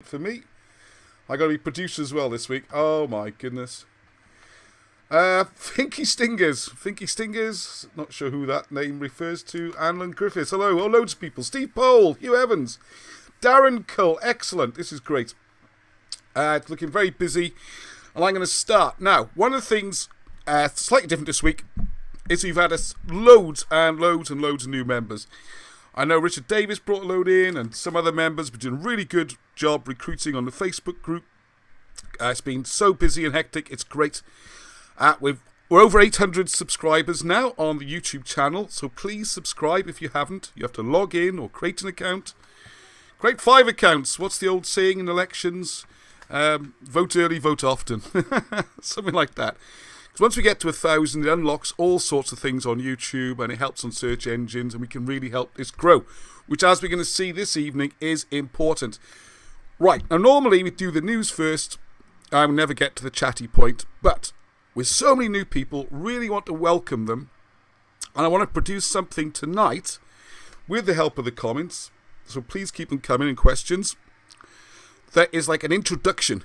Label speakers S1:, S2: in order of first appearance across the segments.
S1: For me, I got to be producer as well this week. Oh my goodness. Finky Stingers, not sure who that name refers to. Anlon Griffiths, hello. Oh, loads of people. Steve Pole, Hugh Evans, Darren Cole, excellent. This is great. It's looking very busy, and I'm going to start. Now, one of the things slightly different this week is we've had loads and loads and loads of new members. I know Richard Davis brought a load in, and some other members have been doing a really good job recruiting on the Facebook group. It's been so busy and hectic, it's great. We're over 800 subscribers now on the YouTube channel, so please subscribe if you haven't. You have to log in or create an account. Create 5 accounts. What's the old saying in elections? Vote early, vote often. Something like that. Because once we get to 1,000, it unlocks all sorts of things on YouTube, and it helps on search engines, and we can really help this grow, which, as we're going to see this evening, is important. Right, now normally we do the news first. I will never get to the chatty point, but with so many new people, really want to welcome them, and I want to produce something tonight with the help of the comments, so please keep them coming in questions. That is like an introduction.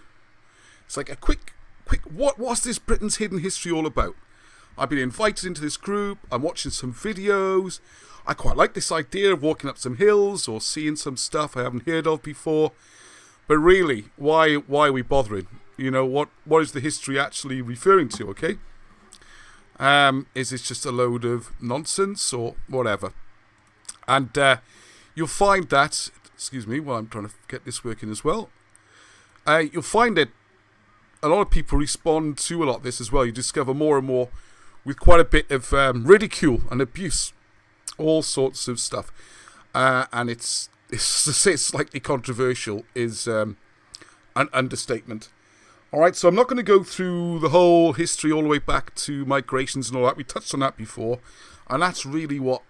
S1: It's like a quick, what's this Britain's Hidden History all about? I've been invited into this group, I'm watching some videos, I quite like this idea of walking up some hills or seeing some stuff I haven't heard of before, but really, why are we bothering? You know, what is the history actually referring to, okay? Is this just a load of nonsense or whatever? And you'll find that, excuse me, while I'm trying to get this working as well, you'll find that a lot of people respond to a lot of this as well. You discover more and more with quite a bit of ridicule and abuse, all sorts of stuff. And it's to say it's slightly controversial is an understatement. All right, so I'm not going to go through the whole history all the way back to migrations and all that. We touched on that before, and that's really what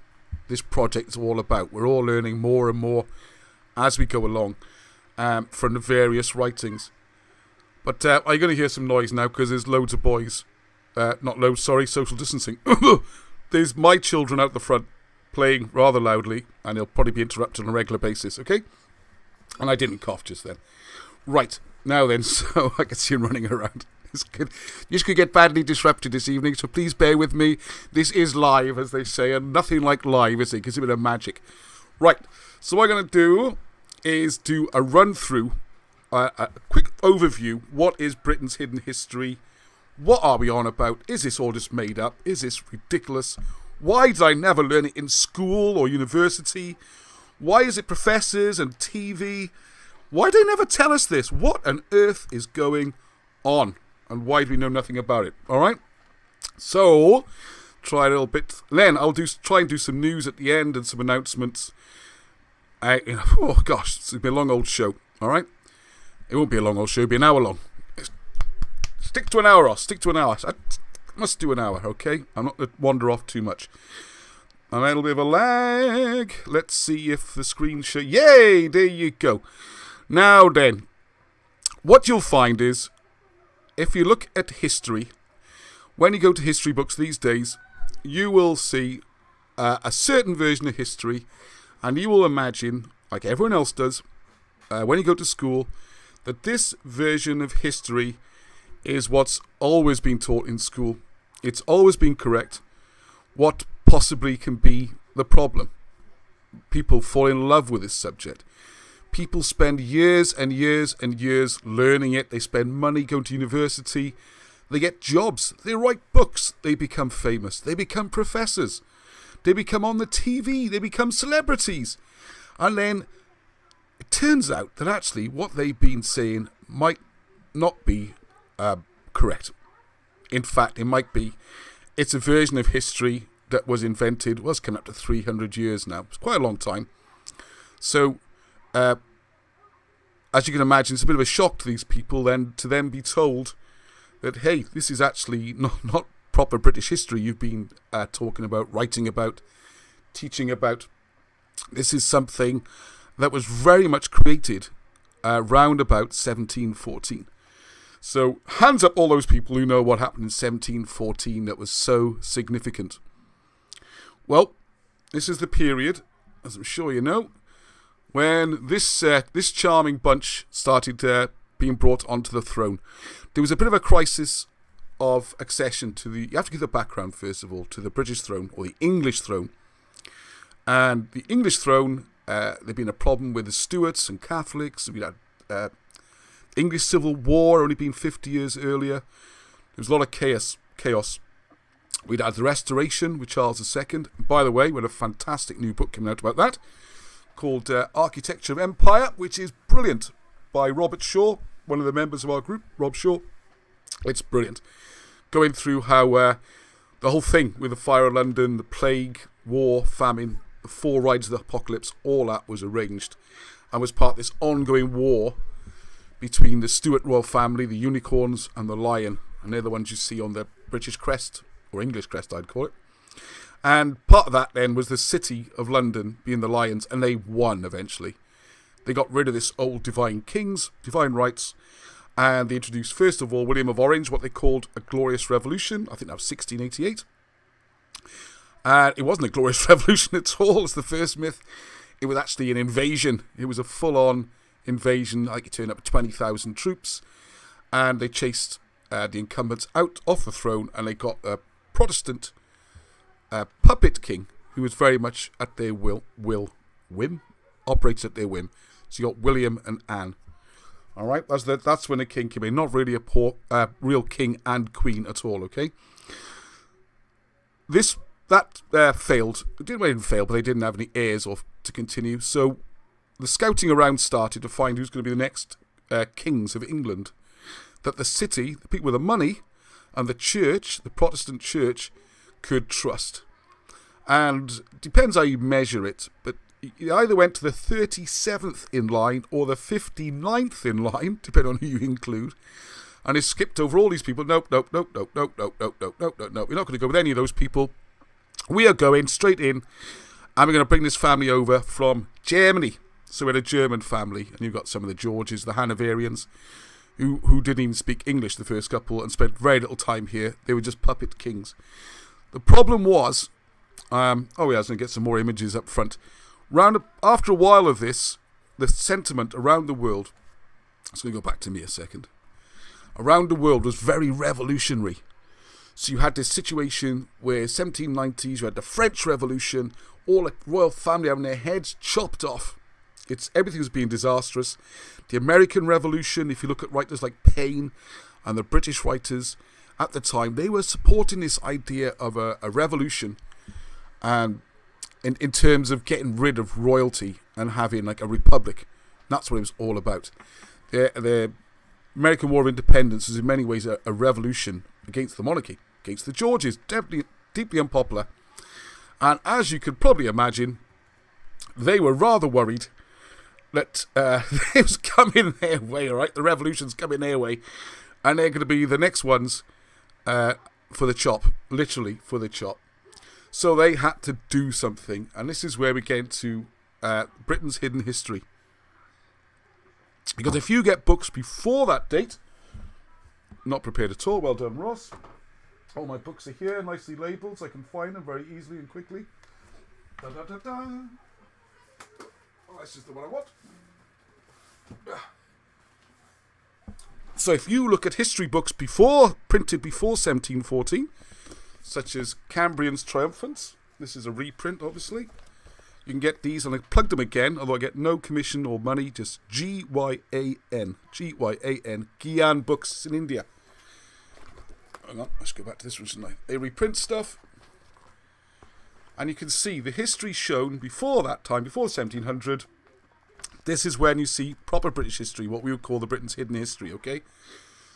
S1: this project is all about. We're all learning more and more as we go along from the various writings. But are you going to hear some noise now? Because there's loads of boys. Not loads, sorry, social distancing. There's my children out the front playing rather loudly, and they'll probably be interrupted on a regular basis, okay? And I didn't cough just then. Right, now then, so I can see him running around. It's good. This could get badly disrupted this evening, so please bear with me. This is live, as they say, and nothing like live, is it? Gives it a bit of magic. Right, so what I'm going to do is do a run-through, a quick overview. What is Britain's Hidden History? What are we on about? Is this all just made up? Is this ridiculous? Why did I never learn it in school or university? Why is it professors and TV? Why do they never tell us this? What on earth is going on? And why do we know nothing about it? All right? So, try a little bit. Then I'll try and do some news at the end and some announcements. Oh gosh, it's going to be a long old show. All right? It won't be a long old show. It'll be an hour long. Stick to an hour, Ross. Stick to an hour. I must do an hour, okay? I'm not going to wander off too much. A little bit of a lag. Let's see if the screen show. Yay! There you go. Now then, what you'll find is, if you look at history, when you go to history books these days, you will see a certain version of history, and you will imagine, like everyone else does, when you go to school, that this version of history is what's always been taught in school. It's always been correct. What possibly can be the problem? People fall in love with this subject. People spend years and years and years learning it. They spend money going to university. They get jobs. They write books. They become famous. They become professors. They become on the TV. They become celebrities. And then it turns out that actually what they've been saying might not be correct. In fact, it might be. It's a version of history that was invented, was coming up to 300 years now. It's quite a long time. So, as you can imagine, it's a bit of a shock to these people then to them be told that, hey, this is actually not proper British history you've been talking about, writing about, teaching about. This is something that was very much created round about 1714. So, hands up all those people who know what happened in 1714 that was so significant. Well, this is the period, as I'm sure you know, when this charming bunch started being brought onto the throne, there was a bit of a crisis of accession to the... You have to give the background, first of all, to the British throne, or the English throne. And the English throne, there'd been a problem with the Stuarts and Catholics. We had English Civil War, only been 50 years earlier. There was a lot of chaos. We'd had the Restoration with Charles II. By the way, we had a fantastic new book coming out about that, called Architecture of Empire, which is brilliant, by Robert Shaw, one of the members of our group, Rob Shaw. It's brilliant. Going through how the whole thing with the fire of London, the plague, war, famine, the 4 rides of the apocalypse, all that was arranged and was part of this ongoing war between the Stuart royal family, the unicorns, and the lion. And they're the ones you see on the British crest, or English crest, I'd call it. And part of that then was the city of London being the lions, and they won eventually. They got rid of this old divine rights, and they introduced, first of all, William of Orange, what they called a glorious revolution. I think that was 1688. And it wasn't a glorious revolution at all. It's the first myth. It was actually an invasion. It was a full-on invasion. Like, it turned up 20,000 troops, and they chased the incumbents out off the throne, and they got a Protestant puppet king who was very much at their whim, operates at their whim. So you got William and Anne. All right, that's when the king came in. Not really a real king and queen at all. Okay, that failed. It didn't fail, but they didn't have any heirs or to continue. So the scouting around started to find who's going to be the next kings of England. That the city, the people with the money, and the church, the Protestant church, could trust. And depends how you measure it, but you either went to the 37th in line or the 59th in line, depending on who you include, and it skipped over all these people. Nope. You're not going to go with any of those people. We are going straight in, and we're going to bring this family over from Germany. So we had a German family, and you've got some of the Georges, the Hanoverians, who didn't even speak English, the first couple, and spent very little time here. They were just puppet kings. The problem was, I was going to get some more images up front. After a while of this, the sentiment around the world, it's going to go back to me a second, around the world was very revolutionary. So you had this situation where 1790s, you had the French Revolution, all the royal family having their heads chopped off. Everything was being disastrous. The American Revolution, if you look at writers like Paine and the British writers at the time, they were supporting this idea of a revolution, and in terms of getting rid of royalty and having like a republic. That's what it was all about. The American War of Independence was in many ways a revolution against the monarchy, against the Georges, definitely deeply unpopular. And as you could probably imagine, they were rather worried that it was coming their way, all right? The revolution's coming their way, and they're going to be the next ones for the chop, literally for the chop. So they had to do something, and this is where we get into Britain's hidden history. Because if you get books before that date, not prepared at all, well done, Ross. All my books are here, nicely labelled, so I can find them very easily and quickly. Da-da-da-da. Oh, this is the one I want. So if you look at history books printed before 1714, such as Cambrian's Triumphants, this is a reprint, obviously. You can get these, and I plugged them again, although I get no commission or money, just Gyan, Gyan Books in India. Hang on, let's go back to this one. They reprint stuff, and you can see the history shown before that time, before 1700. This is when you see proper British history, what we would call the Britain's hidden history, okay?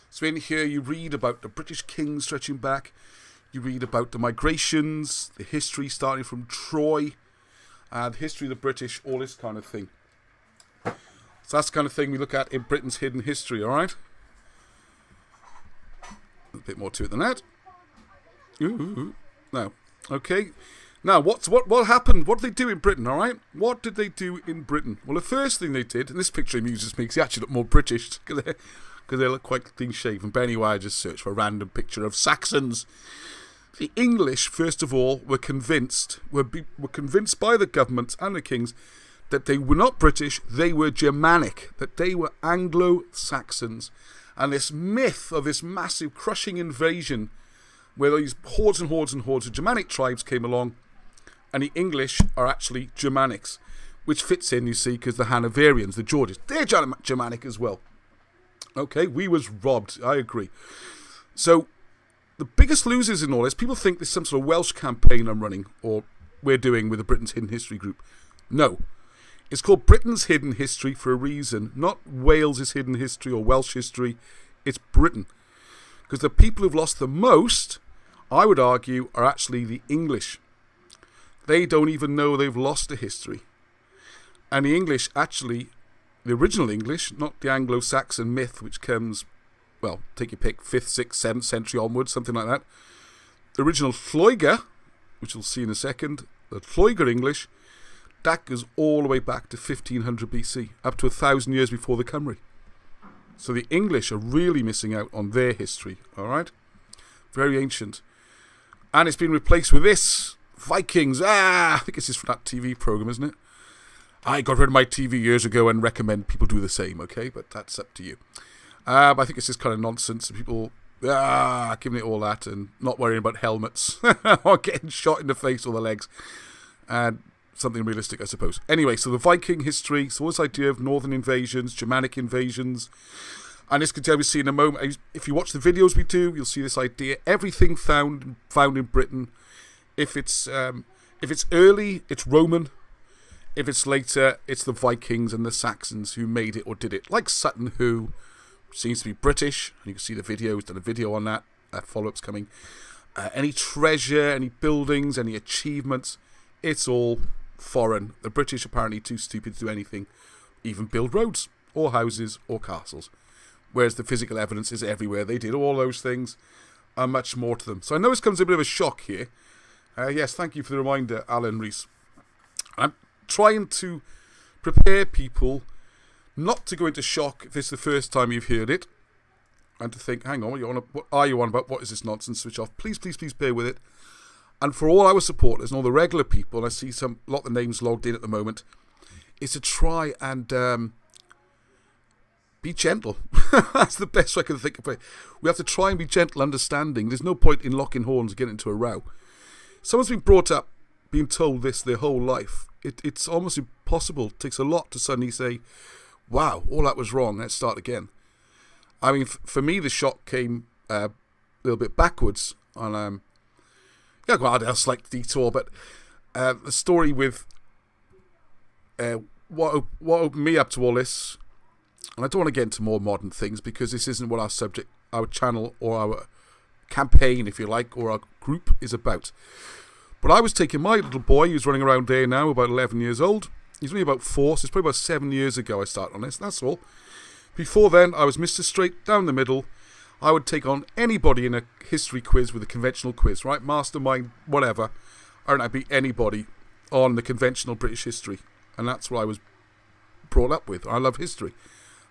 S1: So in here you read about the British kings stretching back, you read about the migrations, the history starting from Troy, the history of the British, all this kind of thing. So that's the kind of thing we look at in Britain's hidden history, alright? A bit more to it than that. Now, okay. Now, what happened? What did they do in Britain, alright? What did they do in Britain? Well, the first thing they did, and this picture amuses me because they actually look more British, because they look quite clean-shaven. But anyway, I just searched for a random picture of Saxons. The English, first of all, were convinced by the government and the kings that they were not British, they were Germanic, that they were Anglo-Saxons. And this myth of this massive crushing invasion where these hordes and hordes and hordes of Germanic tribes came along, and the English are actually Germanics, which fits in, you see, because the Hanoverians, the Georges, they're Germanic as well. Okay, we was robbed, I agree. So, the biggest losers in all this, people think there's some sort of Welsh campaign I'm running, or we're doing with the Britain's Hidden History group. No. It's called Britain's Hidden History for a reason, not Wales' hidden history or Welsh history. It's Britain. Because the people who've lost the most, I would argue, are actually the English. They don't even know they've lost a history. And the English, actually, the original English, not the Anglo-Saxon myth, which comes, well, take your pick, 5th, 6th, 7th century onwards, something like that. The original Lloegr, which we'll see in a second, the Lloegr English, that goes all the way back to 1500 BC, up to 1,000 years before the Cymry. So the English are really missing out on their history, all right? Very ancient. And it's been replaced with this, Vikings. I think this is from that TV program, isn't it? I got rid of my TV years ago and recommend people do the same, okay? But that's up to you. I think it's just kind of nonsense. People giving it all that and not worrying about helmets or getting shot in the face or the legs. And something realistic, I suppose. Anyway, so the Viking history, so this idea of northern invasions, Germanic invasions, and this can tell we see in a moment. If you watch the videos we do, you'll see this idea. Everything found in Britain. If it's early, it's Roman. If it's later, it's the Vikings and the Saxons who made it or did it. Like Sutton, who seems to be British. And you can see the video. He's done a video on that. Follow-up's coming. Any treasure, any buildings, any achievements, it's all foreign. The British are apparently too stupid to do anything, even build roads or houses or castles. Whereas the physical evidence is everywhere. They did all those things and much more to them. So I know this comes a bit of a shock here. Yes, thank you for the reminder, Alan Rees. I'm trying to prepare people not to go into shock if this is the first time you've heard it, and to think, hang on, what are you on about? What is this nonsense? Switch off. Please, please, please bear with it. And for all our supporters and all the regular people, and I see a lot of the names logged in at the moment, is to try and be gentle. That's the best way I can think of it. We have to try and be gentle, understanding. There's no point in locking horns and getting into a row. Someone's been brought up, being told this their whole life. It's almost impossible. It takes a lot to suddenly say, wow, all that was wrong, let's start again. I mean, for me, the shock came a little bit backwards on... a slight detour, but the story with what opened me up to all this, and I don't want to get into more modern things because this isn't what our subject, our channel, or our campaign, if you like, or our group is about. But I was taking my little boy, who's running around there now, about 11 years old. He's only about 4, so it's probably about 7 years ago I started on this, that's all. Before then, I was Mr. Straight down the middle. I would take on anybody in a history quiz with a conventional quiz, right? Mastermind, whatever. I'd beat anybody on the conventional British history. And that's what I was brought up with. I love history.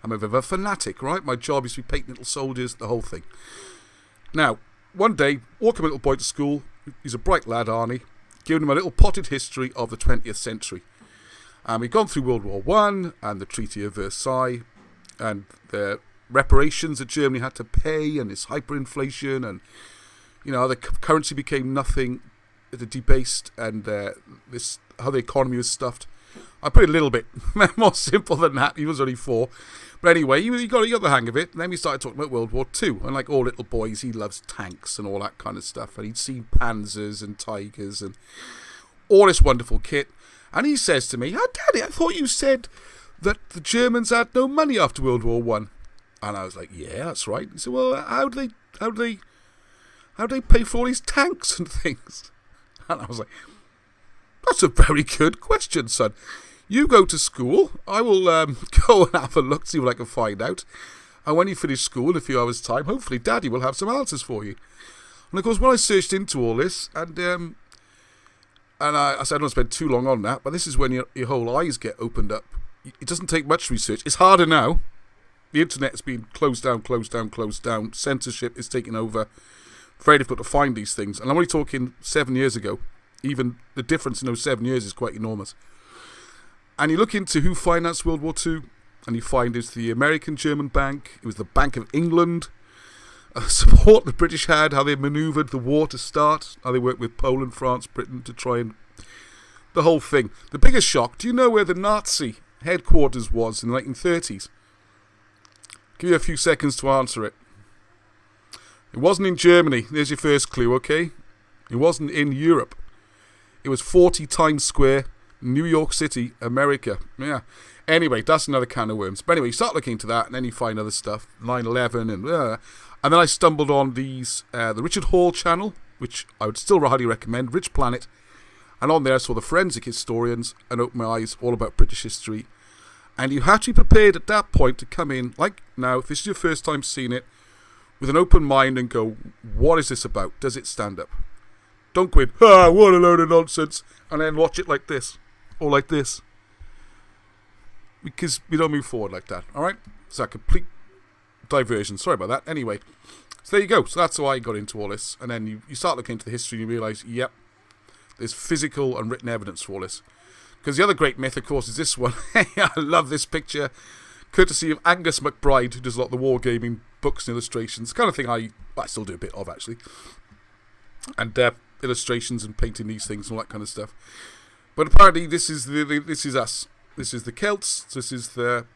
S1: I'm a bit of a fanatic, right? My job is to be painting little soldiers, the whole thing. Now, one day, walking my little boy to school, he's a bright lad, Arnie, giving him a little potted history of the 20th century. And we'd gone through World War I and the Treaty of Versailles and the reparations that Germany had to pay and this hyperinflation and, the currency became nothing, debased, and this how the economy was stuffed. I put it a little bit more simple than that. He was only 4. But anyway, he got the hang of it. And then we started talking about World War II. And like all little boys, he loves tanks and all that kind of stuff. And he'd seen Panzers and Tigers and all this wonderful kit. And he says to me, Daddy, I thought you said that the Germans had no money after World War I. And I was like, yeah, that's right. He said, well, how do they pay for all these tanks and things? And I was like, that's a very good question, son. You go to school. I will go and have a look, see what I can find out. And when you finish school in a few hours' time, hopefully Daddy will have some answers for you. And of course, when I searched into all this, and I said I don't spend too long on that, but this is when your whole eyes get opened up. It doesn't take much research. It's harder now. The internet has been closed down. Censorship is taking over. Very difficult to find these things. And I'm only talking 7 years ago. Even the difference in those 7 years is quite enormous. And you look into who financed World War II, and you find it's the American German Bank, it was the Bank of England, support the British had, how they manoeuvred the war to start, how they worked with Poland, France, Britain to try and... the whole thing. The biggest shock, do you know where the Nazi headquarters was in the 1930s? Give you a few seconds to answer it. It wasn't in Germany. There's your first clue, okay? It wasn't in Europe. It was 40 Times Square, New York City, America. Yeah. Anyway, that's another can of worms. But anyway, you start looking into that, and then you find other stuff. 9/11 and then I stumbled on these, the Richard Hall channel, which I would still highly recommend, Rich Planet. And on there I saw the forensic historians and opened my eyes all about British history. And you had to be prepared at that point to come in, like now, if this is your first time seeing it, with an open mind and go, what is this about? Does it stand up? Don't go in, what a load of nonsense, and then watch it like this, or like this. Because we don't move forward like that, alright? It's a complete diversion, sorry about that. Anyway, so there you go. So that's how I got into all this. And then you start looking into the history and you realise, yep, there's physical and written evidence for all this. Because the other great myth, of course, is this one. I love this picture. Courtesy of Angus McBride, who does a lot of the wargaming books and illustrations. The kind of thing I still do a bit of, actually. And illustrations and painting these things and all that kind of stuff. But apparently this is this is us. This is the Celts. This is the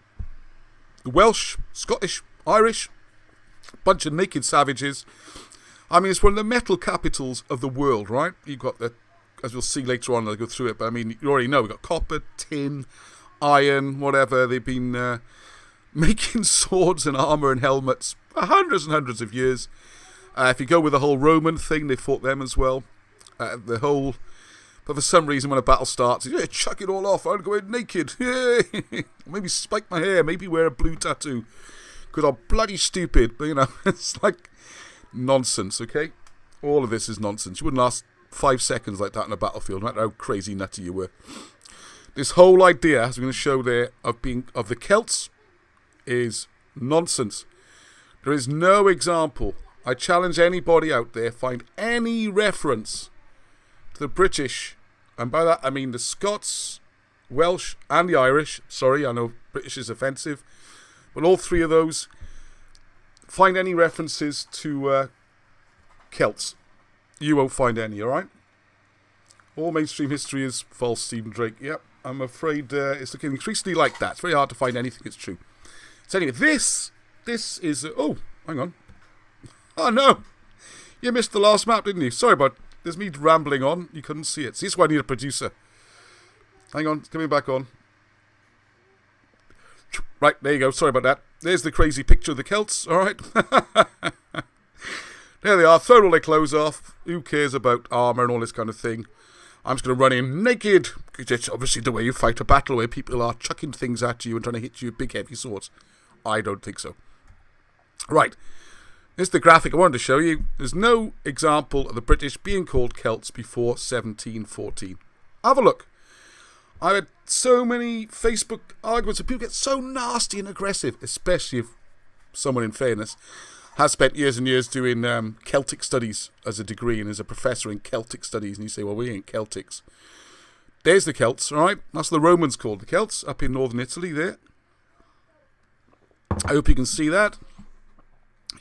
S1: Welsh, Scottish, Irish. Bunch of naked savages. I mean, it's one of the metal capitals of the world, right? You've got the, as we'll see later on, I'll go through it, but I mean, you already know, we've got copper, tin, iron, whatever. They've been making swords and armour and helmets for hundreds and hundreds of years. If you go with the whole Roman thing, they fought them as well. But for some reason, when a battle starts, chuck it all off, I'll go in naked. Maybe spike my hair, maybe wear a blue tattoo. Because I'm bloody stupid, but it's like nonsense, okay? All of this is nonsense. You wouldn't last 5 seconds like that in a battlefield, no matter how crazy nutty you were. This whole idea, as I'm going to show there, of the Celts is nonsense. There is no example. I challenge anybody out there, find any reference to the British, and by that I mean the Scots, Welsh, and the Irish. Sorry, I know British is offensive, but all three of those, find any references to Celts. You won't find any, alright? All mainstream history is false, Stephen Drake. Yep, I'm afraid it's looking increasingly like that. It's very hard to find anything that's true. So anyway, this is... oh, hang on. Oh, no. You missed the last map, didn't you? Sorry about... There's me rambling on. You couldn't see it. See, this is why I need a producer. Hang on, it's coming back on. Right, there you go. Sorry about that. There's the crazy picture of the Celts, alright? There they are. Throw all their clothes off. Who cares about armour and all this kind of thing? I'm just going to run in naked. It's obviously the way you fight a battle, where people are chucking things at you and trying to hit you with big heavy swords. I don't think so. Right. This is the graphic I wanted to show you. There's no example of the British being called Celts before 1714. Have a look. I had so many Facebook arguments, and people get so nasty and aggressive, especially if someone, in fairness, has spent years and years doing Celtic studies as a degree and is a professor in Celtic studies, and you say, well, we ain't Celtics. There's the Celts, all right? That's what the Romans called the Celts, up in northern Italy there. I hope you can see that.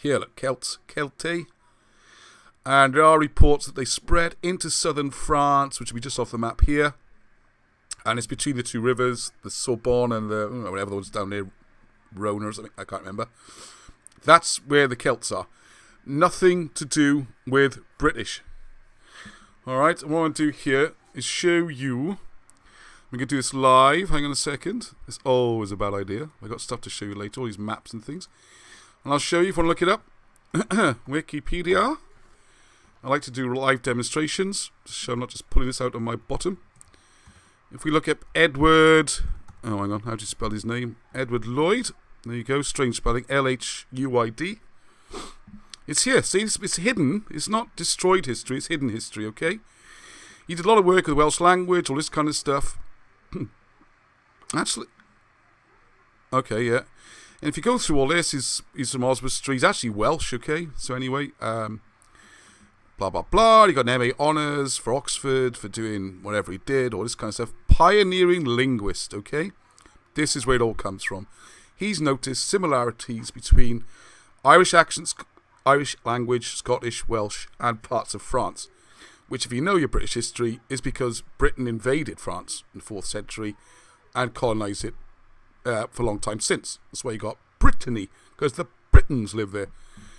S1: Here, look, Celte. And there are reports that they spread into southern France, which will be just off the map here. And it's between the two rivers, the Sorbonne and the, whatever the one's down there, Rhone or something, I can't remember. That's where the Celts are. Nothing to do with British. Alright, what I want to do here is show you. We can do this live. Hang on a second. It's always a bad idea. I've got stuff to show you later, all these maps and things. And I'll show you if you want to look it up. Wikipedia. I like to do live demonstrations, so I'm not just pulling this out on my bottom. If we look up Edward... Oh, hang on. How do you spell his name? Edward Lloyd. There you go. Strange spelling. L-H-U-I-D. It's here. See, it's hidden. It's not destroyed history. It's hidden history, okay? He did a lot of work with Welsh language, all this kind of stuff. Actually... Okay, yeah. And if you go through all this, he's from Oswestry. He's actually Welsh, okay? So anyway, blah, blah, blah. He got an MA Honours for Oxford for doing whatever he did, all this kind of stuff. pioneering linguist, okay? This is where it all comes from. He's noticed similarities between Irish accents, Irish language, Scottish, Welsh, and parts of France, which, if you know your British history, is because Britain invaded France in the 4th century and colonised it for a long time since. That's why you got Brittany, because the Britons live there.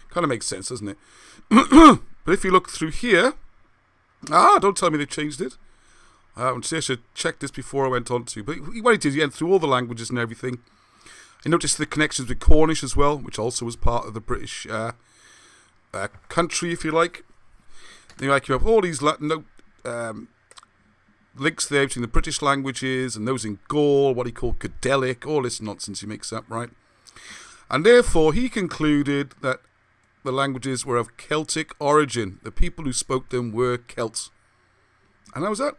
S1: Kind of makes sense, doesn't it? But if you look through here... don't tell me they've changed it. I should check this before I went on to. But what he did, he went through all the languages and everything. I noticed the connections with Cornish as well, which also was part of the British country, if you like. You have all these links there between the British languages and those in Gaul, what he called Gaelic, all this nonsense he makes up, right? And therefore, he concluded that the languages were of Celtic origin. The people who spoke them were Celts. And that was that.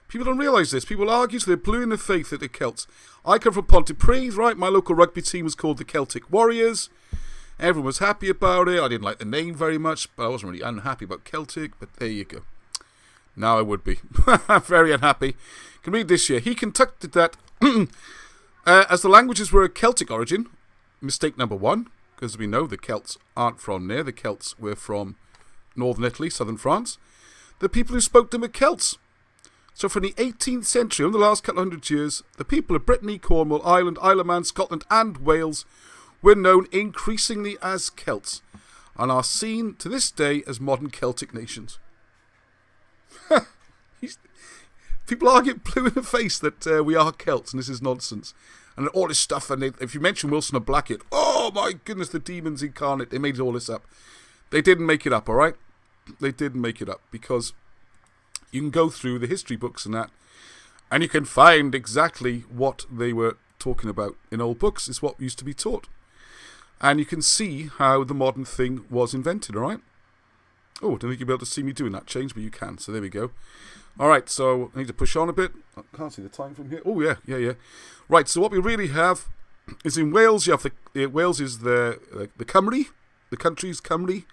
S1: People don't realise this. People argue so they're blue in the faith that they're Celts. I come from Pontypridd, right? My local rugby team was called the Celtic Warriors. Everyone was happy about it. I didn't like the name very much, but I wasn't really unhappy about Celtic. But there you go. Now I would be. Very unhappy. You can read this here. He conducted that as the languages were of Celtic origin. Mistake number 1. Because we know the Celts aren't from there. The Celts were from northern Italy, southern France. The people who spoke them were Celts. So from the 18th century, over the last couple of hundred years, the people of Brittany, Cornwall, Ireland, Isle of Man, Scotland and Wales were known increasingly as Celts and are seen to this day as modern Celtic nations. People are getting blue in the face that we are Celts and this is nonsense. And all this stuff, and if you mention Wilson of Blackett, oh my goodness, the demons incarnate, they made all this up. They didn't make it up, alright? They didn't make it up, because you can go through the history books and that, and you can find exactly what they were talking about in old books. It's what used to be taught. And you can see how the modern thing was invented, alright? Oh, I don't think you'll be able to see me doing that change, but you can, so there we go. Alright, so I need to push on a bit. I can't see the time from here. Oh, yeah. Right, so what we really have is in Wales, you have Wales is the Cymru, the country's Cymru.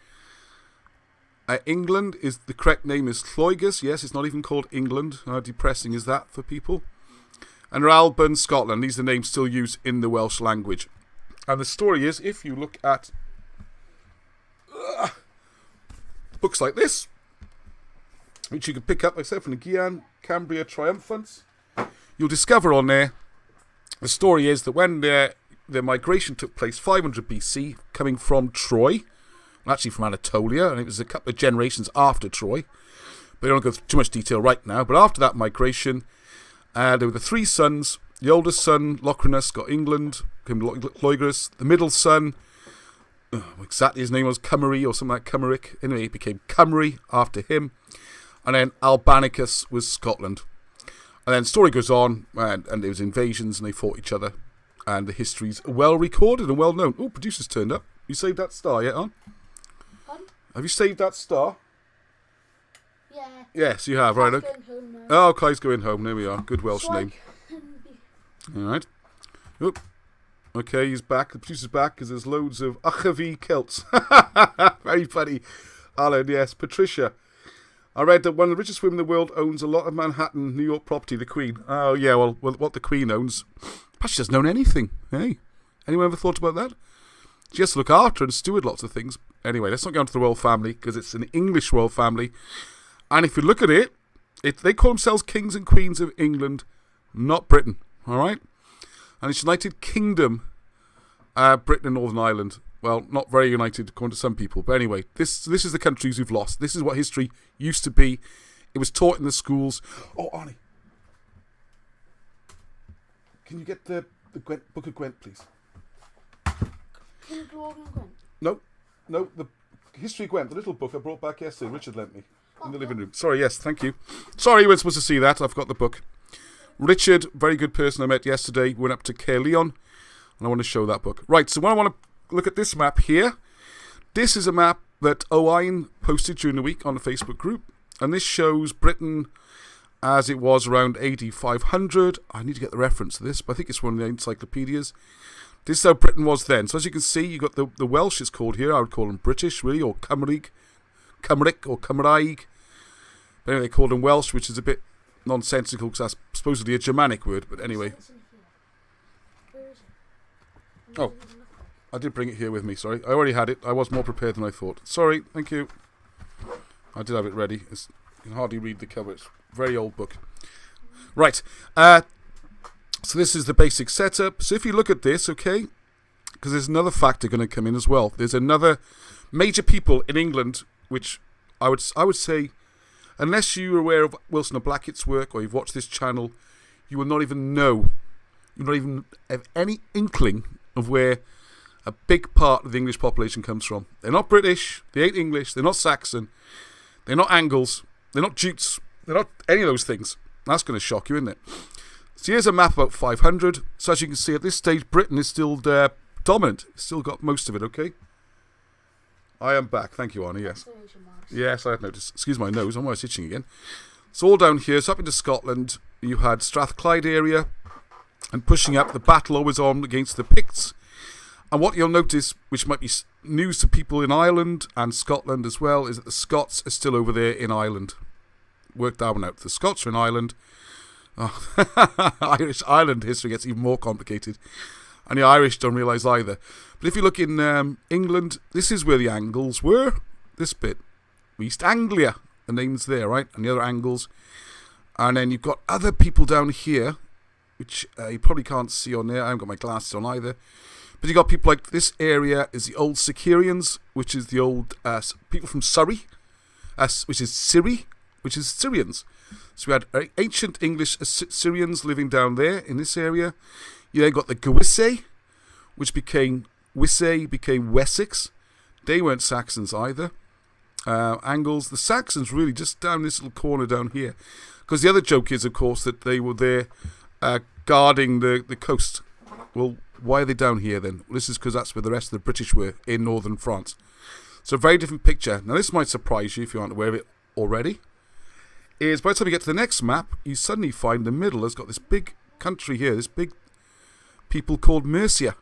S1: England is, the correct name is Lloegr. Yes, it's not even called England. How depressing is that for people? And Alban, Scotland. These are the names still used in the Welsh language. And the story is, if you look at books like this, which you can pick up, like I said, from the Gian Cambria Triumphants, you'll discover on there, the story is that when the migration took place 500 BC, coming from Troy, actually from Anatolia, and it was a couple of generations after Troy, but I don't go through too much detail right now, but after that migration, there were the 3 sons. The oldest son, Locrinus, got England, became Lloegr. The middle son, exactly his name was Cymru or something like Cymric. Anyway, it became Cymru after him. And then Albanicus was Scotland. And then the story goes on, and there was invasions, and they fought each other. And the history's well recorded and well known. Oh, producer's turned up. You saved that star yet, hon? Have you saved that star?
S2: Yeah.
S1: Yes, you have. Right. Okay. Oh, Kai's going home. There we are. Good Welsh name. All right. Oop. Okay, he's back. The producer's back because there's loads of Achavi Celts. Very funny. Alan, yes. Patricia. I read that one of the richest women in the world owns a lot of Manhattan, New York property, the Queen. Oh, yeah, well what the Queen owns. Perhaps she doesn't own anything. Hey, anyone ever thought about that? She has to look after and steward lots of things. Anyway, let's not go into the royal family because it's an English royal family. And if you look at it, they call themselves kings and queens of England, not Britain. All right? And it's United Kingdom, Britain and Northern Ireland. Well, not very united according to some people. But anyway, this is the countries we've lost. This is what history used to be. It was taught in the schools. Oh, Arnie. Can you get the Book of Gwent, please?
S2: Can you draw on Gwent?
S1: No, the History of Gwent, the little book I brought back yesterday. Richard lent me in the living room. Sorry, yes, thank you. Sorry you weren't supposed to see that. I've got the book. Richard, very good person I met yesterday. We went up to Caerleon, and I want to show that book. Right, so when I want to look at this map here, this is a map that Owain posted during the week on the Facebook group, and this shows Britain as it was around AD 500. I need to get the reference to this, but I think it's one of the encyclopedias. This is how Britain was then. So as you can see, you got the Welsh is called here. I would call them British, really, or Cymric or Cymraeg. But anyway, they called them Welsh, which is a bit nonsensical because that's supposedly a Germanic word, but anyway.
S2: It's in here. Where is it?
S1: Oh. I did bring it here with me, sorry. I already had it. I was more prepared than I thought. Sorry, thank you. I did have it ready. You can hardly read the cover. It's a very old book. Right. So this is the basic setup. So if you look at this, okay, because there's another factor going to come in as well. There's another major people in England, which I would say, unless you're aware of Wilson and Blackett's work or you've watched this channel, you will not even know. You will not even have any inkling of where a big part of the English population comes from. They're not British, they ain't English, they're not Saxon, they're not Angles, they're not Jutes, they're not any of those things. That's going to shock you, isn't it? So here's a map about 500. So as you can see, at this stage, Britain is still dominant. It's still got most of it, okay? I am back. Thank you, Arnie, yes. Yes, I had noticed. Excuse my nose, I'm always itching again. So all down here, so up into Scotland, you had Strathclyde area, and pushing up, the battle always on against the Picts. And what you'll notice, which might be news to people in Ireland and Scotland as well, is that the Scots are still over there in Ireland. Work that one out. The Scots are in Ireland. Oh, Irish Ireland history gets even more complicated. And the Irish don't realise either. But if you look in England, this is where the Angles were. This bit. East Anglia. The name's there, right? And the other Angles. And then you've got other people down here, which you probably can't see on there. I haven't got my glasses on either. But you've got people like this area is the old Sicarians, which is the old people from Surrey, which is Syrians. So we had ancient English Syrians living down there in this area. You then got the Gewisse, which became Wessex. They weren't Saxons either. Angles, the Saxons really just down this little corner down here. Because the other joke is, of course, that they were there guarding the coast. Well, why are they down here then? Well, this is because that's where the rest of the British were in northern France. So a very different picture. Now this might surprise you if you aren't aware of it already. Is by the time you get to the next map, you suddenly find the middle has got this big country here, this big people called Mercia.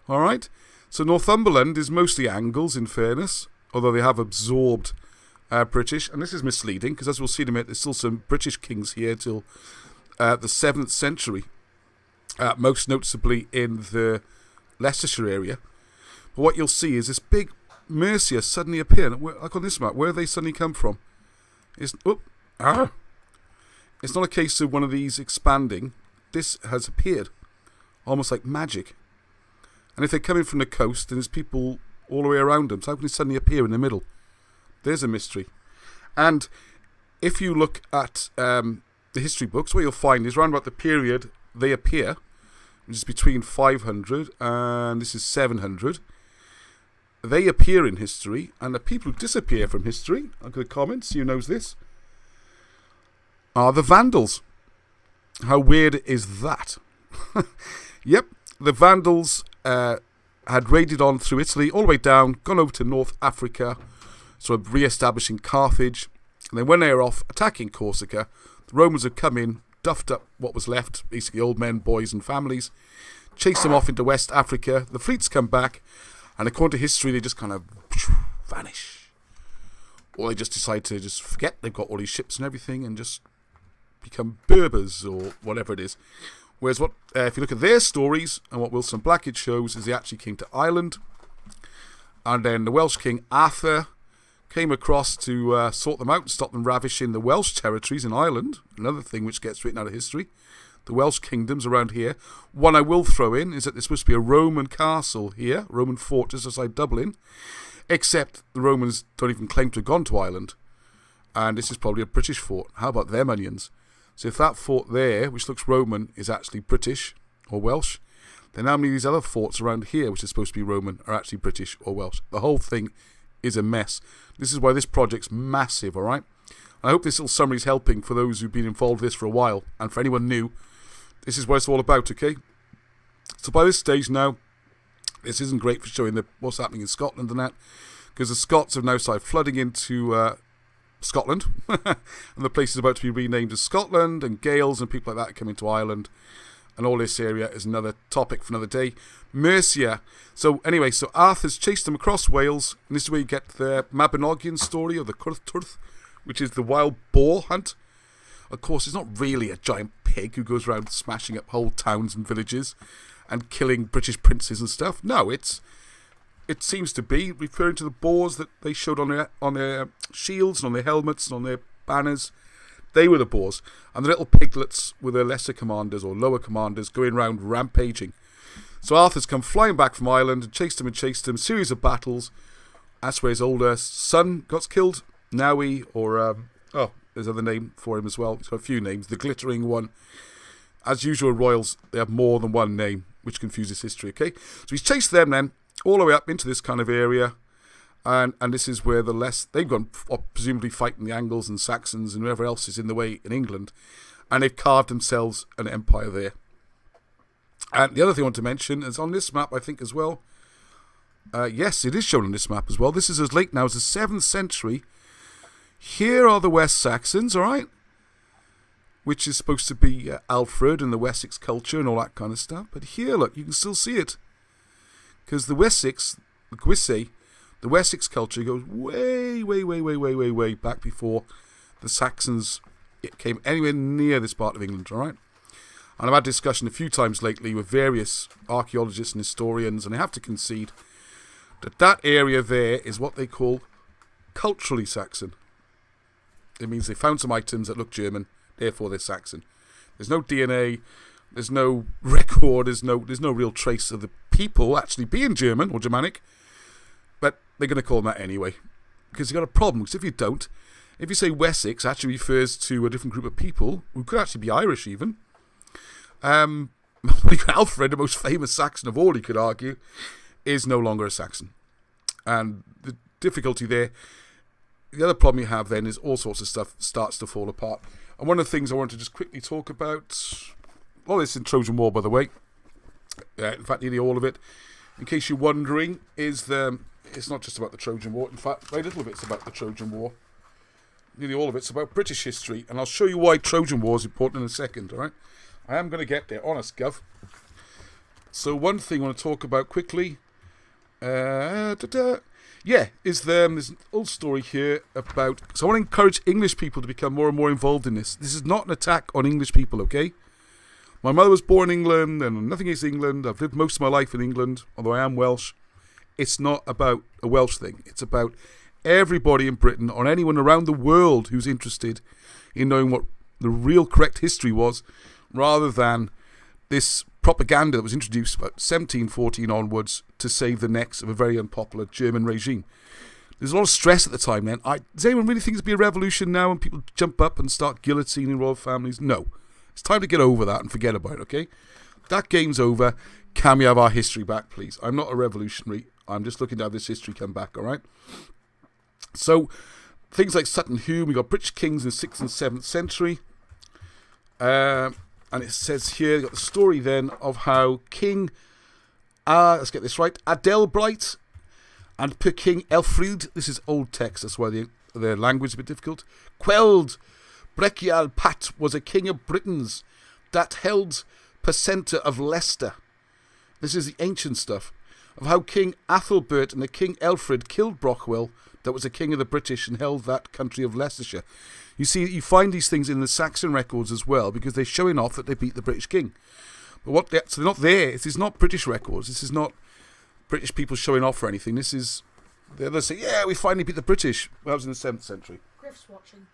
S1: Alright? So Northumberland is mostly Angles in fairness, although they have absorbed British. And this is misleading because as we'll see in a minute, there's still some British kings here till the 7th century. Most noticeably in the Leicestershire area. But what you'll see is this big Mercia suddenly appear. Like on this map, where have they suddenly come from? It's not a case of one of these expanding. This has appeared. Almost like magic. And if they're coming from the coast, then there's people all the way around them. So how can they suddenly appear in the middle? There's a mystery. And if you look at the history books, what you'll find is around about the period they appear, which is between 500 and this is 700. They appear in history, and the people who disappear from history, I'll get a comment, see who knows this, are the Vandals. How weird is that? Yep, the Vandals had raided on through Italy, all the way down, gone over to North Africa, sort of re-establishing Carthage, and then when they were off attacking Corsica, the Romans had come in, duffed up what was left, basically old men, boys and families, chased them off into West Africa. The fleets come back, and according to history, they just kind of vanish. Or they just decide to just forget they've got all these ships and everything and just become Berbers or whatever it is. Whereas what if you look at their stories, and what Wilson Blackett shows is they actually came to Ireland, and then the Welsh king Arthur came across to sort them out and stop them ravishing the Welsh territories in Ireland. Another thing which gets written out of history. The Welsh kingdoms around here. One I will throw in is that there's supposed to be a Roman castle here, Roman fort just outside Dublin, except the Romans don't even claim to have gone to Ireland. And this is probably a British fort. How about them onions? So if that fort there, which looks Roman, is actually British or Welsh, then how many of these other forts around here, which are supposed to be Roman, are actually British or Welsh? The whole thing is a mess. This is why this project's massive, alright? I hope this little summary is helping for those who've been involved with this for a while, and for anyone new, this is what it's all about, okay? So by this stage now, this isn't great for showing what's happening in Scotland and that, because the Scots have now started flooding into Scotland, and the place is about to be renamed as Scotland, and Gaels and people like that are coming to Ireland, and all this area is another topic for another day. Mercia. So anyway, so Arthur's chased them across Wales, and this is where you get the Mabinogion story of the Cwrdd Twrdd, which is the wild boar hunt. Of course, it's not really a giant pig who goes around smashing up whole towns and villages and killing British princes and stuff. No, it seems to be referring to the boars that they showed on their shields and on their helmets and on their banners. They were the boars. And the little piglets were their lesser commanders or lower commanders going around rampaging. So Arthur's come flying back from Ireland and chased him. Series of battles. That's where his older son got killed. Nowie, or, there's another name for him as well. He's got a few names. The Glittering One. As usual, royals, they have more than one name, which confuses history, okay? So he's chased them then, all the way up into this kind of area. And this is where they've gone presumably fighting the Angles and Saxons and whoever else is in the way in England. And they've carved themselves an empire there. And the other thing I want to mention is on this map, I think, as well. Yes, it is shown on this map as well. This is as late now as the 7th century. Here are the West Saxons, all right? Which is supposed to be Alfred and the Wessex culture and all that kind of stuff. But here, look, you can still see it. Because the Wessex culture goes way back before the Saxons came anywhere near this part of England, all right? And I've had discussion a few times lately with various archaeologists and historians, and I have to concede that area there is what they call culturally Saxon. It means they found some items that look German, therefore they're Saxon. There's no DNA, there's no record, there's no real trace of the people actually being German or Germanic, but they're going to call them that anyway. Because you've got a problem, because if you say Wessex actually refers to a different group of people, who could actually be Irish even. Alfred, the most famous Saxon of all, you could argue, is no longer a Saxon. And the difficulty there, the other problem you have then is all sorts of stuff starts to fall apart. And one of the things I want to just quickly talk about, all this in Trojan War, by the way, in fact nearly all of it, in case you're wondering, it's not just about the Trojan War. In fact, very little of it's about the Trojan War. Nearly all of it's about British history, and I'll show you why Trojan War is important in a second, all right? I am going to get there, honest, Gov. So one thing I want to talk about quickly, is there's an old story here about... So I want to encourage English people to become more and more involved in this. This is not an attack on English people, okay? My mother was born in England, and nothing against England. I've lived most of my life in England, although I am Welsh. It's not about a Welsh thing. It's about everybody in Britain, or anyone around the world who's interested in knowing what the real correct history was, rather than this propaganda that was introduced about 1714 onwards to save the necks of a very unpopular German regime. There's a lot of stress at the time then. Does anyone really think there'll be a revolution now and people jump up and start guillotining royal families? No. It's time to get over that and forget about it, okay? That game's over. Can we have our history back, please? I'm not a revolutionary. I'm just looking to have this history come back, all right? So, things like Sutton Hoo, we got British kings in the 6th and 7th century. And it says here, you've got the story then of how King, let's get this right, Adelbright and per King Elfried, this is old text, that's why their language is a bit difficult, quelled Brechial Pat was a king of Britons that held percenter of Leicester. This is the ancient stuff, of how King Athelbert and the King Elfrid killed Brochwell, that was a king of the British and held that country of Leicestershire. You see, you find these things in the Saxon records as well, because they're showing off that they beat the British king. But so they're not there. This is not British records. This is not British people showing off or anything. This is, they're saying, yeah, we finally beat the British. Well, that was in the 7th century.
S2: Griff's watching.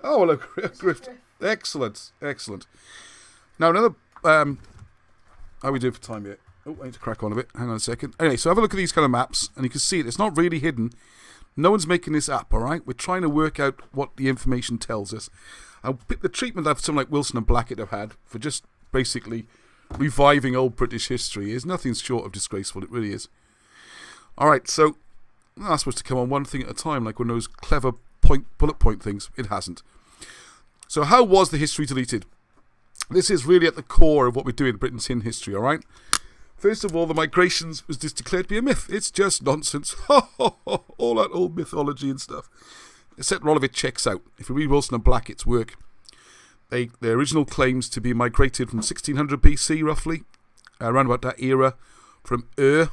S1: Oh, hello, Griff. Excellent. Now, another, how are we doing for time here? Oh, I need to crack on a bit. Hang on a second. Anyway, so have a look at these kind of maps, and you can see it. It's not really hidden. No one's making this up, all right? We're trying to work out what the information tells us. And the treatment that someone like Wilson and Blackett have had for just basically reviving old British history is nothing short of disgraceful. It really is. All right, so that's supposed to come on one thing at a time, like one of those clever bullet point things. It hasn't. So how was the history deleted? This is really at the core of what we're doing in Britain's in history, all right? First of all, the migrations was just declared to be a myth. It's just nonsense. All that old mythology and stuff. Except a lot of it checks out. If you read Wilson and Blackett's work, their original claims to be migrated from 1600 BC, roughly, around about that era, from This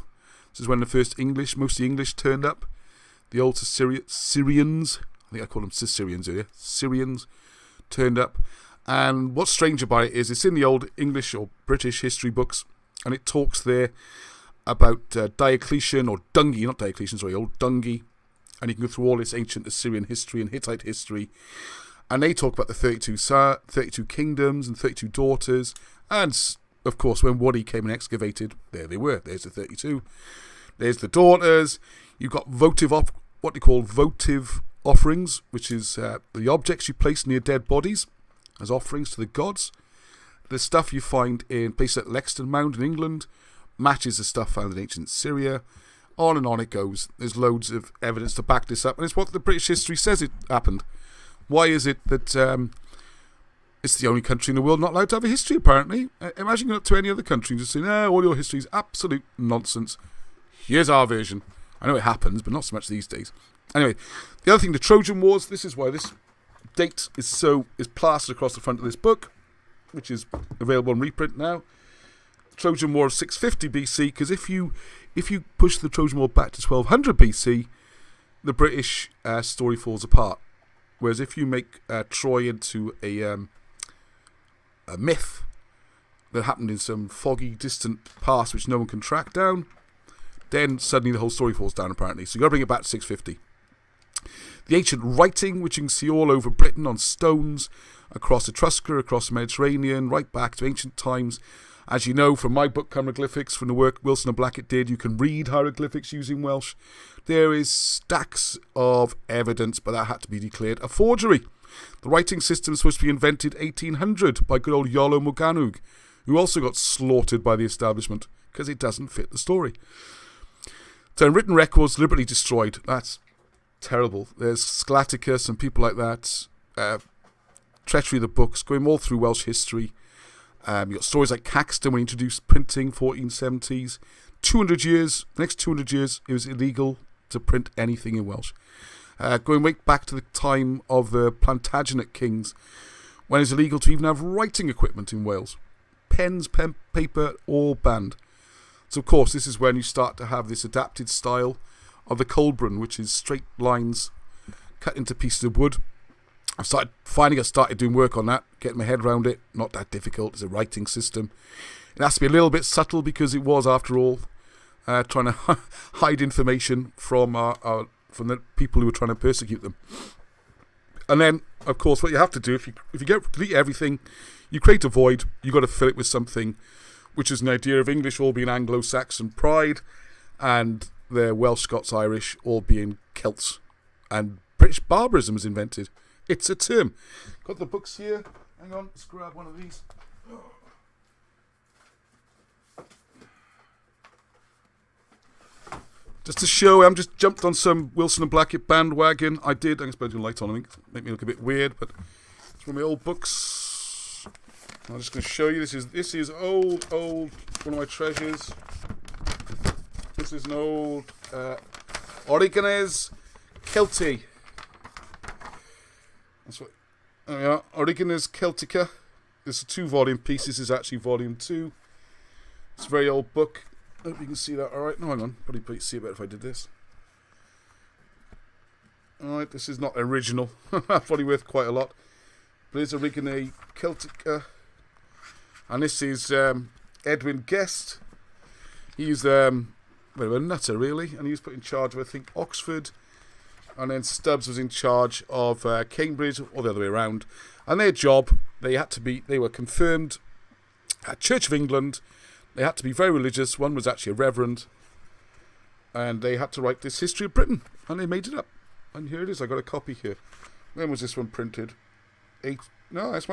S1: is when most of the English turned up. The old Syrians, I think I called them Syrians earlier, Syrians turned up. And what's strange about it is it's in the old English or British history books, and it talks there about Diocletian, or Dungi, not Diocletian, sorry, old Dungi. And you can go through all this ancient Assyrian history and Hittite history. And they talk about the 32 kingdoms and 32 daughters. And, of course, when Wadi came and excavated, there they were. There's the 32. There's the daughters. You've got what they call votive offerings, which is the objects you place near dead bodies as offerings to the gods. The stuff you find in places like Lexington Mound in England matches the stuff found in ancient Syria. On and on it goes. There's loads of evidence to back this up, and it's what the British history says it happened. Why is it that it's the only country in the world not allowed to have a history, apparently? Imagine going up to any other country and just saying, all your history is absolute nonsense. Here's our version. I know it happens, but not so much these days. Anyway, the other thing, the Trojan Wars, this is why this date is plastered across the front of this book, which is available in reprint now. Trojan War of 650 BC, because if you push the Trojan War back to 1200 BC, the British story falls apart. Whereas if you make Troy into a myth that happened in some foggy, distant past which no one can track down, then suddenly the whole story falls down, apparently. So you've got to bring it back to 650. The ancient writing, which you can see all over Britain on stones, across Etrusca, across the Mediterranean, right back to ancient times. As you know from my book, Hieroglyphics, from the work Wilson and Blackett did, you can read hieroglyphics using Welsh. There is stacks of evidence, but that had to be declared a forgery. The writing system was supposed to be invented 1800 by good old Iolo Morgannwg, who also got slaughtered by the establishment because it doesn't fit the story. So written records deliberately destroyed. That's terrible. There's Sclaticus and people like that. Treachery of the books, going all through Welsh history. You've got stories like Caxton when he introduced printing, 1470s. 200 years, the next 200 years, it was illegal to print anything in Welsh. Going right back to the time of the Plantagenet kings, when it was illegal to even have writing equipment in Wales. Pens, paper, all banned. So, of course, this is when you start to have this adapted style of the Colburn, which is straight lines cut into pieces of wood. I started doing work on that, getting my head around it. Not that difficult. It's a writing system. It has to be a little bit subtle because it was, after all, trying to hide information from the people who were trying to persecute them. And then, of course, what you have to do, if you delete everything, you create a void. You've got to fill it with something, which is an idea of English all being Anglo-Saxon pride, and the Welsh, Scots, Irish all being Celts, and British barbarism was invented. It's a term. Got the books here. Hang on, let's grab one of these. Just to show, I'm just jumped on some Wilson and Blackett bandwagon. I'm supposed to do a light on, I think. Make me look a bit weird, but it's one of my old books. I'm just going to show you. This is old, one of my treasures. This is an old Origenes Celti. That's what. There we are. Origenes Celtica. It's a 2-volume piece. This is actually volume 2. It's a very old book. I hope you can see that. Alright, no, hang on. Probably see it better if I did this. Alright, this is not original. Probably worth quite a lot. But it's Origenes Celtica. And this is Edwin Guest. He's a nutter, really. And he was put in charge of, I think, Oxford. And then Stubbs was in charge of Cambridge, or the other way around. And their job, they were confirmed at Church of England. They had to be very religious. One was actually a reverend. And they had to write this history of Britain. And they made it up. And here it is. I got a copy here. When was this one printed? No, it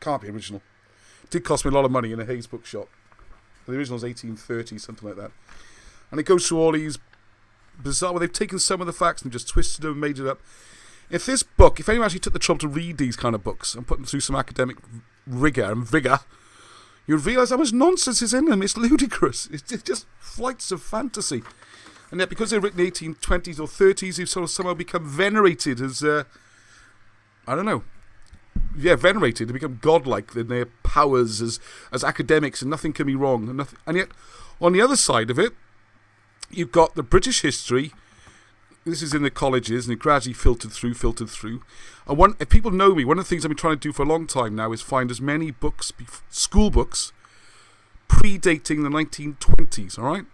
S1: can't be original. It did cost me a lot of money in a Hayes bookshop. The original is 1830, something like that. And it goes through all these bizarre, well, they've taken some of the facts and just twisted them and made it up. If anyone actually took the trouble to read these kind of books and put them through some academic rigour and vigour, you'd realise how much nonsense is in them. It's ludicrous. It's just flights of fantasy. And yet, because they're written in the 1820s or 30s, they've sort of somehow become venerated as, venerated. They become godlike in their powers as academics, and nothing can be wrong. And yet, on the other side of it, you've got the British history, this is in the colleges, and it gradually filtered through. And if people know me, one of the things I've been trying to do for a long time now is find as many books, school books, predating the 1920s, all right?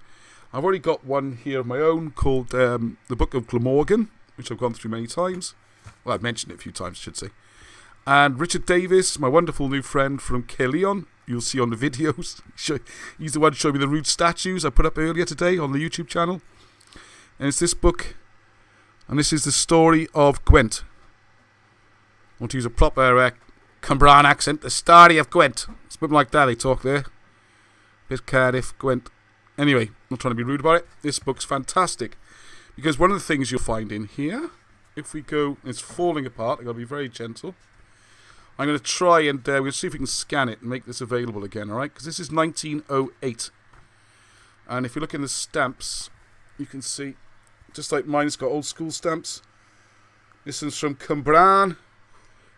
S1: I've already got one here of my own called The Book of Glamorgan, which I've gone through many times. Well, I've mentioned it a few times, I should say. And Richard Davis, my wonderful new friend from Caerleon, you'll see on the videos. He's the one who showed me the rude statues I put up earlier today on the YouTube channel. And it's this book, and this is the story of Gwent. I want to use a proper Cumbrian accent. The story of Gwent. Something like that they talk there. Bit Cardiff, Gwent. Anyway, not trying to be rude about it. This book's fantastic. Because one of the things you'll find in here, if we go, it's falling apart. I've got to be very gentle. I'm going to try and we'll see if we can scan it and make this available again, alright? Because this is 1908. And if you look in the stamps, you can see, just like mine, it's got old school stamps. This one's from Cumbrian.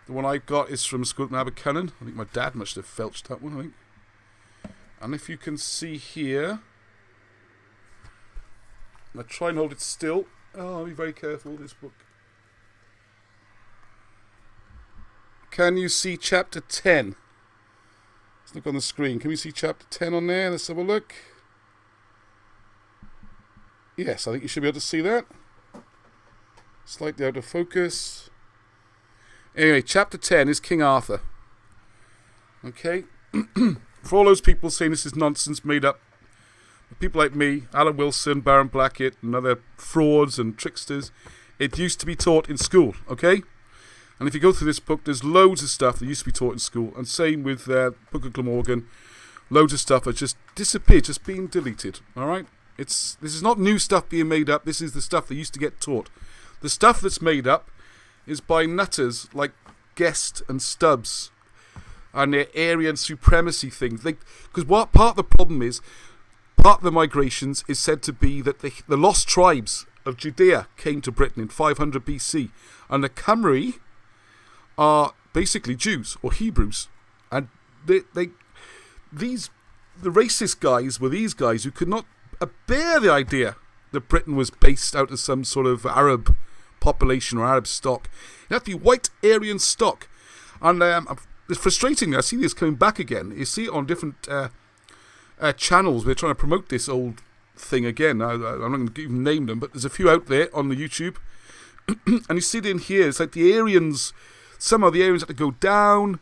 S1: The one I've got is from School Abercynon. I think my dad must have felched that one, I think. And if you can see here, I'll try and hold it still. Oh, I'll be very careful with this book. Can you see chapter 10? Let's look on the screen. Can we see chapter 10 on there? Let's have a look. Yes, I think you should be able to see that. Slightly out of focus. Anyway, chapter 10 is King Arthur. Okay? For all those people saying this is nonsense made up, people like me, Alan Wilson, Baron Blackett, and other frauds and tricksters, it used to be taught in school, okay? And if you go through this book, there's loads of stuff that used to be taught in school, and same with Book of Glamorgan, loads of stuff has just disappeared, just been deleted, alright? This is not new stuff being made up, this is the stuff that used to get taught. The stuff that's made up is by nutters like Guest and Stubbs, and their Aryan supremacy things. Because what part of the problem is, part of the migrations is said to be that the lost tribes of Judea came to Britain in 500 BC, and the Cymry are basically Jews or Hebrews, and the racist guys were these guys who could not bear the idea that Britain was based out of some sort of Arab population or Arab stock. It had to be white Aryan stock, and it's frustrating. I see this coming back again. You see it on different channels. We're trying to promote this old thing again. I'm not going to even name them, but there's a few out there on the YouTube. And you see it in here. It's like the Aryans, somehow the Aryans had to go down,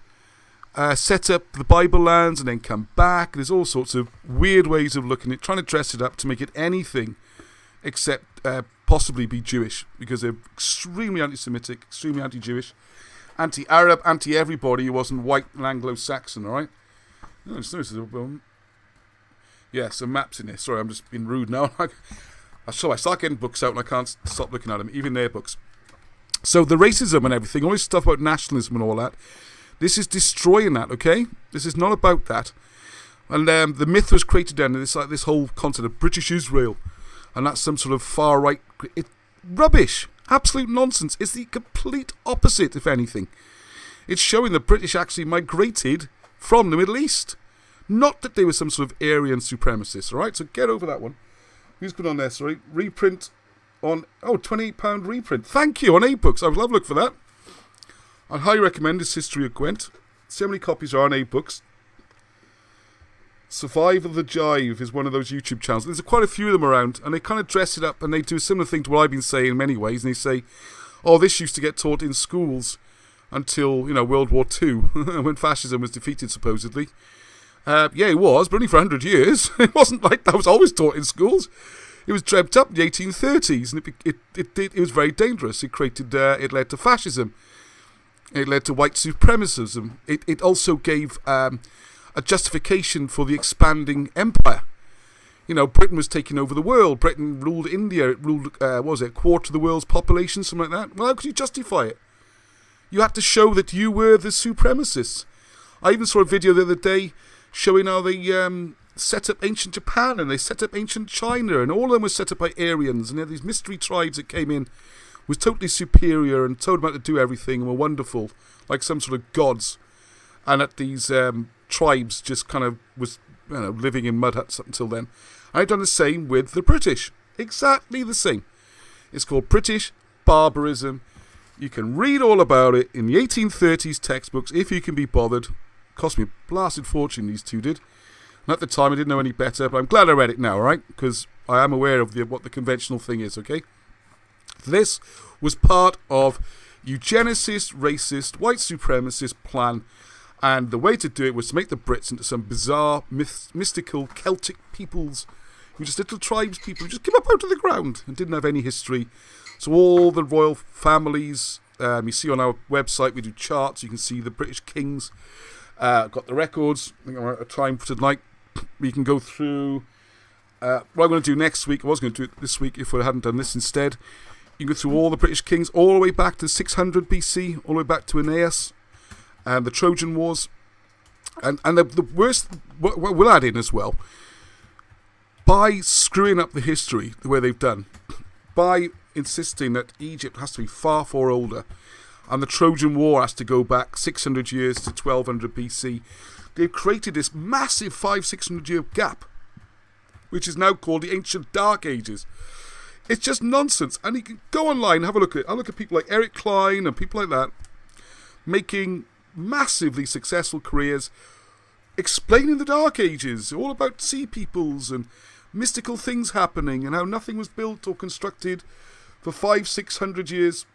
S1: set up the Bible lands, and then come back. There's all sorts of weird ways of looking at it, trying to dress it up to make it anything except possibly be Jewish, because they're extremely anti-Semitic, extremely anti-Jewish, anti-Arab, anti-everybody who wasn't white and Anglo-Saxon, alright? No, just noticed yeah, some maps in here. Sorry, I'm just being rude now. I start getting books out and I can't stop looking at them, even their books. So the racism and everything, all this stuff about nationalism and all that, this is destroying that, okay? This is not about that. And the myth was created then, this whole concept of British Israel, and that's some sort of far-right... rubbish. Absolute nonsense. It's the complete opposite, if anything. It's showing the British actually migrated from the Middle East. Not that they were some sort of Aryan supremacists, alright? So get over that one. Who's put on there, sorry? Reprint on... Oh, £28 reprint. Thank you, on 8 books. I would love to look for that. I highly recommend this History of Gwent. So many copies are on 8 books. Survival of the Jive is one of those YouTube channels. There's quite a few of them around, and they kind of dress it up, and they do a similar thing to what I've been saying in many ways, and they say, oh, this used to get taught in schools until, World War II, when fascism was defeated, supposedly. Yeah, it was, but only for 100 years. It wasn't like that was always taught in schools. It was dreamt up in the 1830s, and it was very dangerous. It led to fascism. It led to white supremacism. It also gave... a justification for the expanding empire. Britain was taking over the world. Britain ruled India. It ruled, a quarter of the world's population, something like that. Well, how could you justify it? You had to show that you were the supremacists. I even saw a video the other day showing how they set up ancient Japan, and they set up ancient China, and all of them were set up by Aryans, and they had these mystery tribes that came in, was totally superior, and told them how to do everything, and were wonderful, like some sort of gods. And that these... tribes just kind of was living in mud huts up until then. I've done the same with the British. Exactly the same. It's called British Barbarism. You can read all about it in the 1830s textbooks if you can be bothered. Cost me a blasted fortune, these two did. And at the time, I didn't know any better, but I'm glad I read it now, all right? Because I am aware of what the conventional thing is, okay? This was part of eugenicist, racist, white supremacist plan, and the way to do it was to make the Brits into some bizarre, mystical Celtic peoples, who just little tribes people who just came up out of the ground and didn't have any history. So all the royal families, you see on our website, we do charts, you can see the British kings, got the records. I think I'm out of time for tonight. We can go through what I'm going to do next week. I was going to do it this week if I hadn't done this instead. You can go through all the British kings, all the way back to 600 BC, all the way back to Aeneas, and the Trojan Wars. And the worst, what we'll add in as well, by screwing up the history the way they've done, by insisting that Egypt has to be far, far older, and the Trojan War has to go back 600 years to 1200 BC, they've created this massive 500-600 year gap, which is now called the Ancient Dark Ages. It's just nonsense. And you can go online and have a look at it. I look at people like Eric Klein and people like that making massively successful careers explaining the Dark Ages, all about sea peoples and mystical things happening and how nothing was built or constructed for 500-600 years.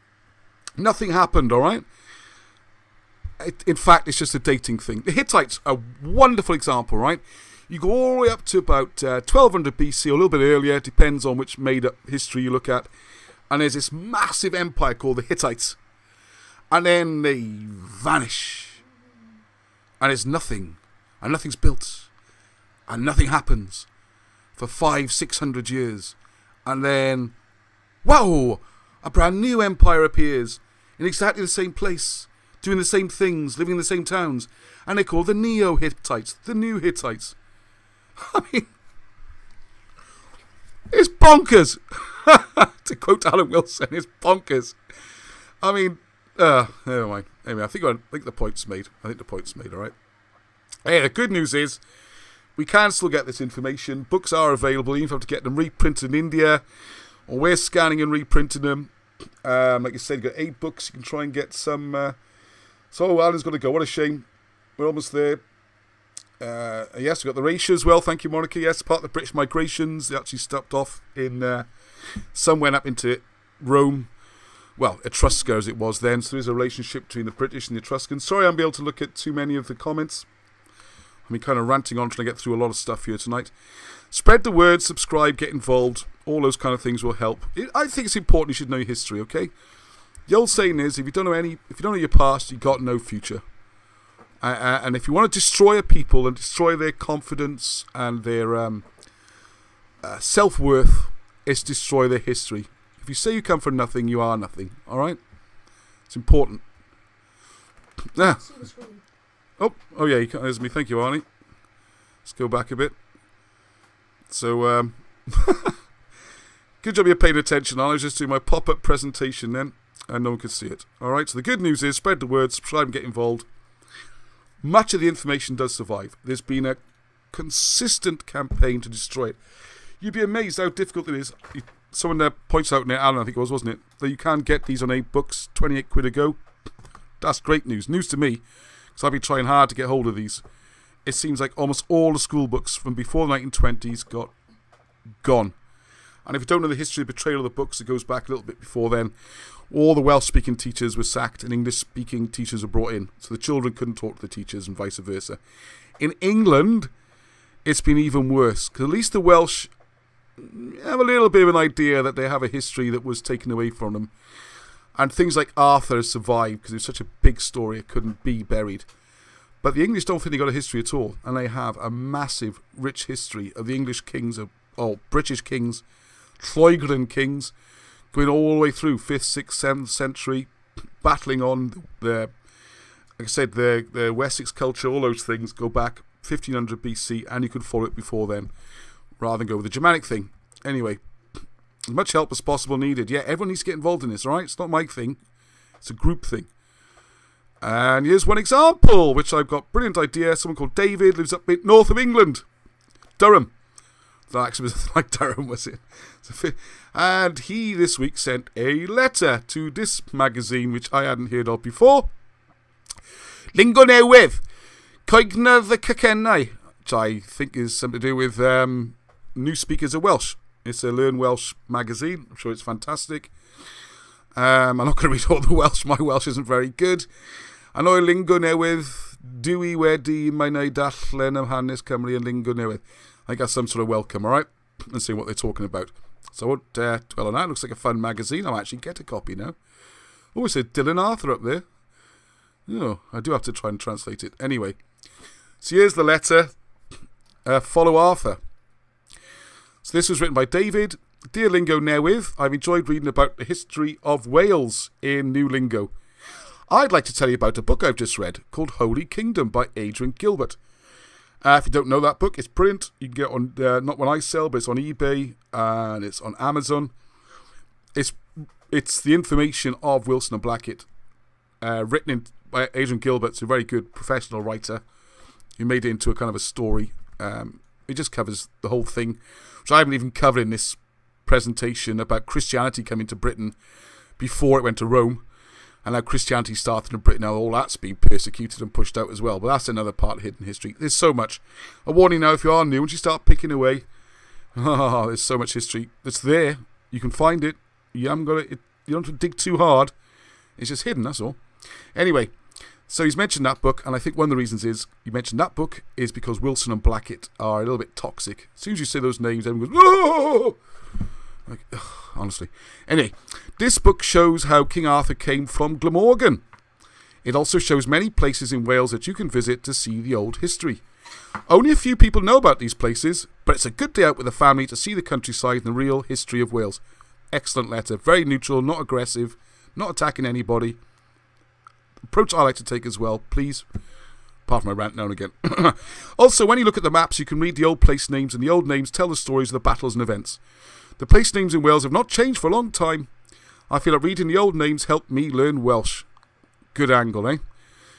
S1: Nothing happened, all right? In fact, it's just a dating thing. The Hittites are a wonderful example, right? You go all the way up to about 1200 BC, or a little bit earlier, depends on which made-up history you look at. And there's this massive empire called the Hittites. And then they vanish. And there's nothing. And nothing's built. And nothing happens for 500-600 years. And then, whoa! A brand new empire appears in exactly the same place, doing the same things, living in the same towns. And they're called the Neo-Hittites, the new Hittites. I mean, it's bonkers. To quote Alan Wilson, it's bonkers. I mean, never mind. Anyway, I think the point's made. All right. Hey, the good news is we can still get this information. Books are available. You have to get them reprinted in India, or we're scanning and reprinting them. Like I said, you've got 8 books. You can try and get some. So Alan's got to go. What a shame. We're almost there. Yes, we've got the Ratia as well. Thank you, Monica. Yes, part of the British migrations. They actually stopped off in some went up into Rome. Well, Etrusca as it was then. So there's a relationship between the British and the Etruscans. Sorry, I'm able to look at too many of the comments. I'm kind of ranting on, trying to get through a lot of stuff here tonight. Spread the word, subscribe, get involved. All those kind of things will help. I think it's important you should know your history. Okay. The old saying is, if you don't know your past, you got no future. And if you want to destroy a people and destroy their confidence and their self-worth, it's destroy their history. If you say you come from nothing, you are nothing. All right? It's important. Oh yeah, there's me. Thank you, Arnie. Let's go back a bit. So, good job you're paying attention. I was just doing my pop-up presentation then, and no one could see it. All right, so the good news is, spread the word, subscribe and get involved. Much of the information does survive. There's been a consistent campaign to destroy it. You'd be amazed how difficult it is. Someone points out, Alan, I think it was, wasn't it, that you can get these on 8 books, 28 quid a go. That's great news. News to me, because I've been trying hard to get hold of these. It seems like almost all the school books from before the 1920s got gone. And if you don't know the history of betrayal of the books, it goes back a little bit before then. All the Welsh-speaking teachers were sacked and English-speaking teachers were brought in. So the children couldn't talk to the teachers and vice versa. In England, it's been even worse. Because at least the Welsh have a little bit of an idea that they have a history that was taken away from them. And things like Arthur has survived because it was such a big story it couldn't be buried. But the English don't think they got a history at all. And they have a massive, rich history of the English kings, British kings, Lloegrian kings, going all the way through 5th, 6th, 7th century, battling on like I said, the Wessex culture, all those things go back 1500 BC, and you could follow it before then, rather than go with the Germanic thing. Anyway, as much help as possible needed. Yeah, everyone needs to get involved in this, all right? It's not my thing. It's a group thing. And here's one example, which I've got brilliant idea. Someone called David lives up north of England, Durham. That actually was like Darren, was it? And he this week sent a letter to this magazine, which I hadn't heard of before. Lingo Newydd, Coigna the Cacennau, which I think is something to do with new speakers of Welsh. It's a Learn Welsh magazine. I'm sure it's fantastic. I'm not going to read all the Welsh. My Welsh isn't very good. I know Lingo Newydd, dwi wedi mae'n ei darllen am hanes Cymru and Lingo Newydd. I got some sort of welcome, all right? And see what they're talking about. So I won't dwell on that. It looks like a fun magazine. I'll actually get a copy now. Oh, it said Dylan Arthur up there. Oh, I do have to try and translate it. Anyway, so here's the letter. Follow Arthur. So this was written by David. Dear Lingo Newydd, I've enjoyed reading about the history of Wales in New Lingo. I'd like to tell you about a book I've just read called Holy Kingdom by Adrian Gilbert. If you don't know that book, it's brilliant. You can get it on, not when I sell, but it's on eBay and it's on Amazon. It's the information of Wilson and Blackett, written by Adrian Gilbert. It's a very good professional writer who made it into a kind of a story. It just covers the whole thing, which I haven't even covered in this presentation, about Christianity coming to Britain before it went to Rome. And how Christianity started in Britain, now all that's been persecuted and pushed out as well. But that's another part of hidden history. There's so much. A warning now, if you are new, once you start picking away, there's so much history that's there. You can find it. You haven't got it. You don't have to dig too hard. It's just hidden, that's all. Anyway, so he's mentioned that book, and I think one of the reasons is he mentioned that book is because Wilson and Blackett are a little bit toxic. As soon as you say those names, everyone goes, "Whoa!" Like, honestly. Anyway, this book shows how King Arthur came from Glamorgan. It also shows many places in Wales that you can visit to see the old history. Only a few people know about these places, but it's a good day out with the family to see the countryside and the real history of Wales. Excellent letter. Very neutral, not aggressive, not attacking anybody. Approach I like to take as well, please. Apart from my rant now and again. Also, when you look at the maps, you can read the old place names, and the old names tell the stories of the battles and events. The place names in Wales have not changed for a long time. I feel that reading the old names helped me learn Welsh. Good angle, eh?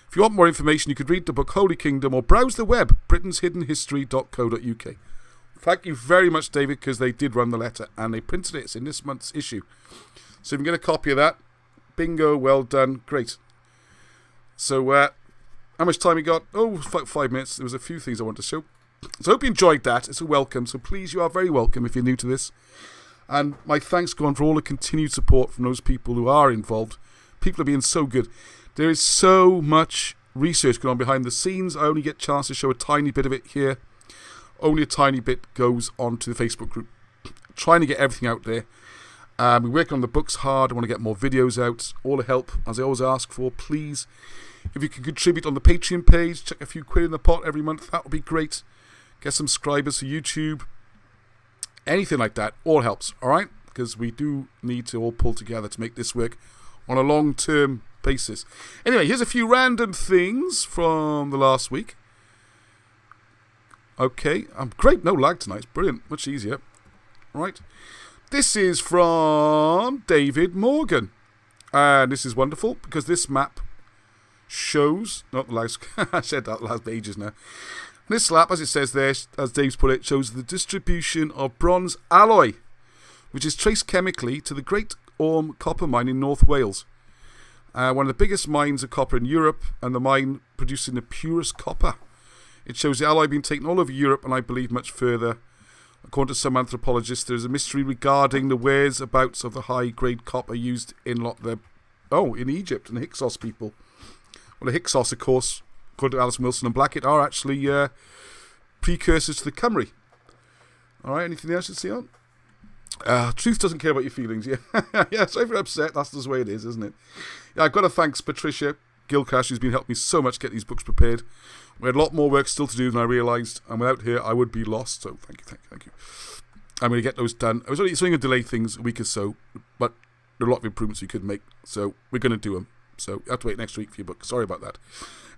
S1: If you want more information, you could read the book Holy Kingdom or browse the web, Britainshiddenhistory.co.uk. Thank you very much, David, because they did run the letter and they printed it. It's in this month's issue. So you can get a copy of that. Bingo, well done. Great. So, how much time we got? Oh, 5 minutes. There was a few things I want to show. So I hope you enjoyed that. It's a welcome. So please, you are very welcome if you're new to this. And my thanks go on for all the continued support from those people who are involved. People are being so good. There is so much research going on behind the scenes. I only get a chance to show a tiny bit of it here. Only a tiny bit goes onto the Facebook group. Trying to get everything out there. We're working on the books hard. I want to get more videos out. All the help, as I always ask for, please. If you can contribute on the Patreon page, chuck a few quid in the pot every month, that would be great. Get some subscribers for YouTube. Anything like that, all helps, alright? Because we do need to all pull together to make this work on a long-term basis. Anyway, here's a few random things from the last week. Okay, great, no lag tonight, it's brilliant, much easier. Right, this is from David Morgan. And this is wonderful, because this map shows, not the last, I said that last ages now. This slab, as it says there, as Dave's put it, shows the distribution of bronze alloy, which is traced chemically to the Great Orme copper mine in North Wales. One of the biggest mines of copper in Europe, and the mine producing the purest copper. It shows the alloy being taken all over Europe, and I believe much further. According to some anthropologists, there is a mystery regarding the whereabouts of the high-grade copper used in in Egypt, and the Hyksos people. Well, the Hyksos, of course, according to Alison Wilson and Blackett, are actually precursors to the Cymry. Alright, anything else you see on? Truth doesn't care about your feelings, yeah. Yeah, so if you're upset, that's just the way it is, isn't it? Yeah, I've got to thank Patricia Gilcash, who's been helping me so much get these books prepared. We had a lot more work still to do than I realised, and without her, I would be lost, so thank you. I'm going to get those done. It's only going to delay things a week or so, but there are a lot of improvements we could make, so we're going to do them. So you have to wait next week for your book. Sorry about that.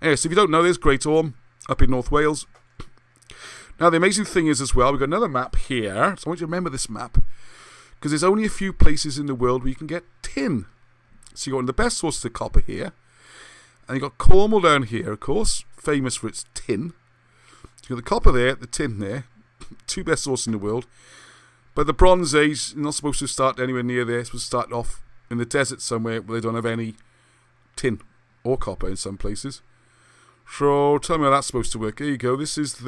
S1: Anyway, so if you don't know, there's Great Orme up in North Wales. Now, the amazing thing is as well, we've got another map here. So I want you to remember this map, because there's only a few places in the world where you can get tin. So you've got one of the best sources of copper here. And you've got Cornwall down here, of course, famous for its tin. So you've got the copper there, the tin there. Two best sources in the world. But the Bronze Age, not supposed to start anywhere near there. It's supposed to start off in the desert somewhere where they don't have any tin or copper in some places. So tell me how that's supposed to work. There you go. This is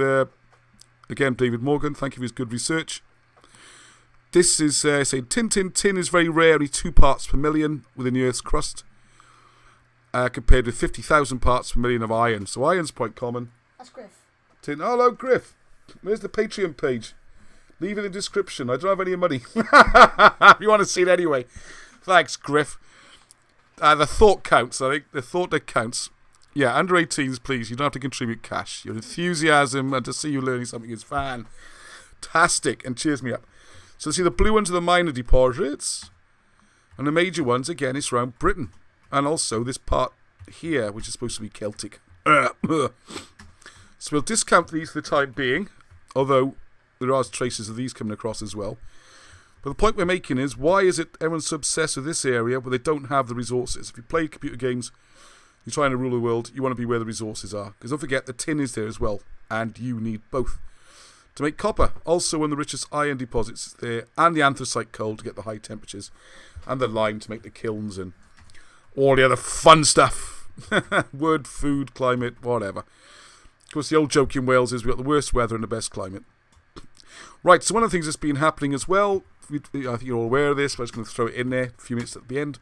S1: again, David Morgan. Thank you for his good research. This is saying tin is very rare, only 2 parts per million within the Earth's crust, compared with 50,000 parts per million of iron. So iron's quite common.
S2: That's Griff.
S1: Tin. Oh, hello, Griff. Where's the Patreon page? Leave it in the description. I don't have any money. If you want to see it anyway. Thanks, Griff. The thought counts, I think. The thought that counts. Yeah, under 18s, please. You don't have to contribute cash. Your enthusiasm and to see you learning something is fantastic and cheers me up. So see, the blue ones are the minor deposits. And the major ones, again, it's around Britain. And also this part here, which is supposed to be Celtic. So we'll discount these for the time being. Although there are traces of these coming across as well. But the point we're making is, why is it everyone's so obsessed with this area where they don't have the resources? If you play computer games, you're trying to rule the world, you want to be where the resources are. Because don't forget, the tin is there as well. And you need both to make copper. Also, one of the richest iron deposits there. And the anthracite coal to get the high temperatures. And the lime to make the kilns and all the other fun stuff. Wood, food, climate, whatever. Of course, the old joke in Wales is we've got the worst weather and the best climate. Right, so one of the things that's been happening as well, I think you're all aware of this, but I'm just going to throw it in there a few minutes at the end.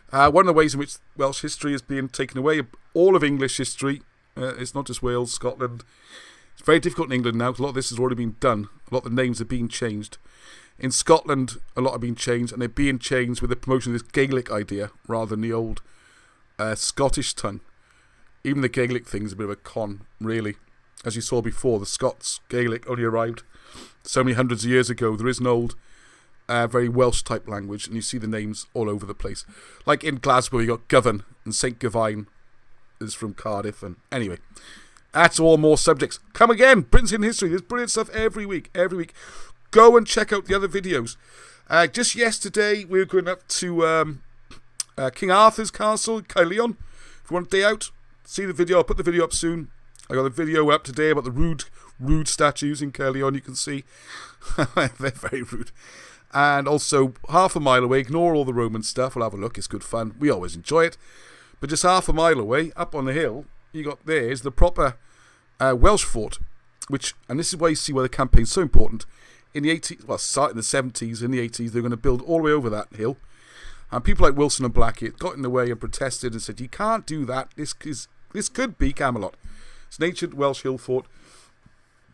S1: One of the ways in which Welsh history is being taken away, all of English history, it's not just Wales, Scotland. It's very difficult in England now, because a lot of this has already been done. A lot of the names are being changed. In Scotland, a lot are being changed, and they're being changed with the promotion of this Gaelic idea, rather than the old Scottish tongue. Even the Gaelic thing is a bit of a con, really. As you saw before, the Scots Gaelic only arrived so many hundreds of years ago. There is an old, very Welsh-type language, and you see the names all over the place. Like in Glasgow, you got Govan, and St. Gawain is from Cardiff. And anyway, that's all more subjects. Come again, Britain's Hidden History. There's brilliant stuff every week. Go and check out the other videos. Just yesterday, we were going up to King Arthur's Castle, Caerleon. If you want a day out, see the video. I'll put the video up soon. I got a video up today about the rude statues in Caerleon, you can see. They're very rude. And also, half a mile away, ignore all the Roman stuff. We'll have a look, it's good fun. We always enjoy it. But just half a mile away, up on the hill, you got there's the proper Welsh fort. And this is why you see why the campaign's so important. In the 80s, well, starting in the 70s, in the 80s, they're going to build all the way over that hill. And people like Wilson and Blackett got in the way and protested and said, you can't do that. This could be Camelot. It's an ancient Welsh hill fort.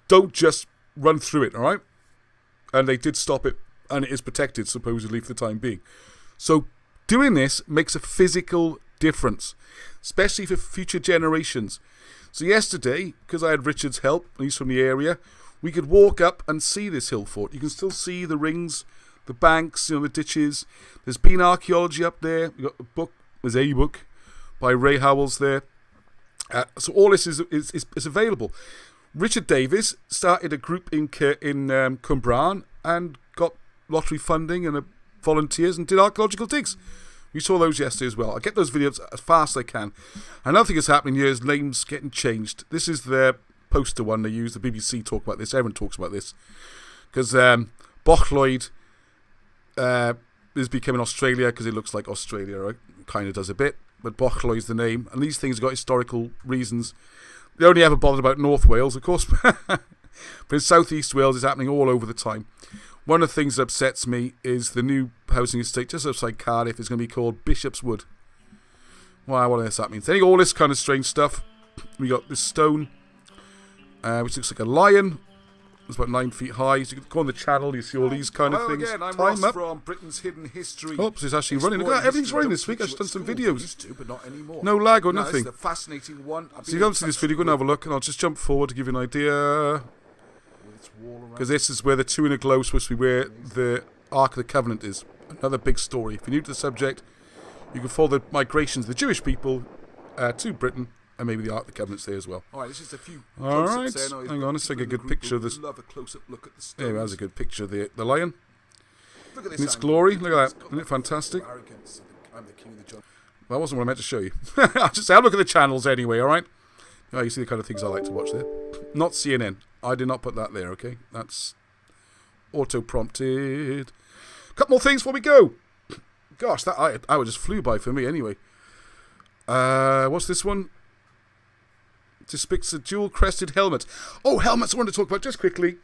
S1: Don't just run through it, all right? And they did stop it, and it is protected, supposedly, for the time being. So doing this makes a physical difference, especially for future generations. So yesterday, because I had Richard's help, and he's from the area, we could walk up and see this hill fort. You can still see the rings, the banks, the ditches. There's been archaeology up there. We got the book. There's a book by Ray Howells there. So all this is available. Richard Davis started a group in Cwmbran and got lottery funding and volunteers and did archaeological digs. We saw those yesterday as well. I'll get those videos as fast as I can. Another thing that's happening here is names getting changed. This is their poster one they use. The BBC talk about this. Everyone talks about this. Because Bochloyd is becoming Australia because it looks like Australia, right? Kind of does a bit. But Bochloyd's the name. And these things have got historical reasons. They only ever bothered about North Wales, of course. But in South East Wales, it's happening all over the time. One of the things that upsets me is the new housing estate just outside Cardiff is going to be called Bishop's Wood. Wow, what does that mean? Then all this kind of strange stuff. We got this stone, which looks like a lion. It's about 9 feet high. So you can go on the channel, you see all these kind of things.
S3: Again, I'm
S1: Time
S3: Ross
S1: up.
S3: from Britain's Hidden History.
S1: Oops, it's actually running. Look at that, everything's running this week. I've just done some videos.
S3: Used to, but not anymore.
S1: No lag or
S3: No,
S1: nothing.
S3: This is a fascinating one.
S1: So you don't see this video, go and have a look, and I'll just jump forward to give you an idea. Because this is where the two in a glow is supposed to be where the Ark of the Covenant is. Another big story. If you're new to the subject, you can follow the migrations of the Jewish people to Britain, and maybe the Ark of the Covenant's there as well.
S3: Alright, this is a few
S1: Alright,
S3: close-ups there. Now,
S1: hang on, let's take a good picture of this.
S3: Love a close-up look at the stones.
S1: There, that's a good picture of the lion.
S3: Look at this
S1: In its
S3: angle.
S1: glory, look at that. Isn't it fantastic?
S3: Arrogance. I'm the king of the jungle.
S1: That wasn't what I meant to show you. I'll just have a look at the channels anyway, alright? Oh, you see the kind of things I like to watch there. Not CNN. I did not put that there, okay? That's auto-prompted. Couple more things before we go. Gosh, that hour just flew by for me anyway. What's this one? Depicts a dual-crested helmet. Oh, helmets I wanted to talk about just quickly,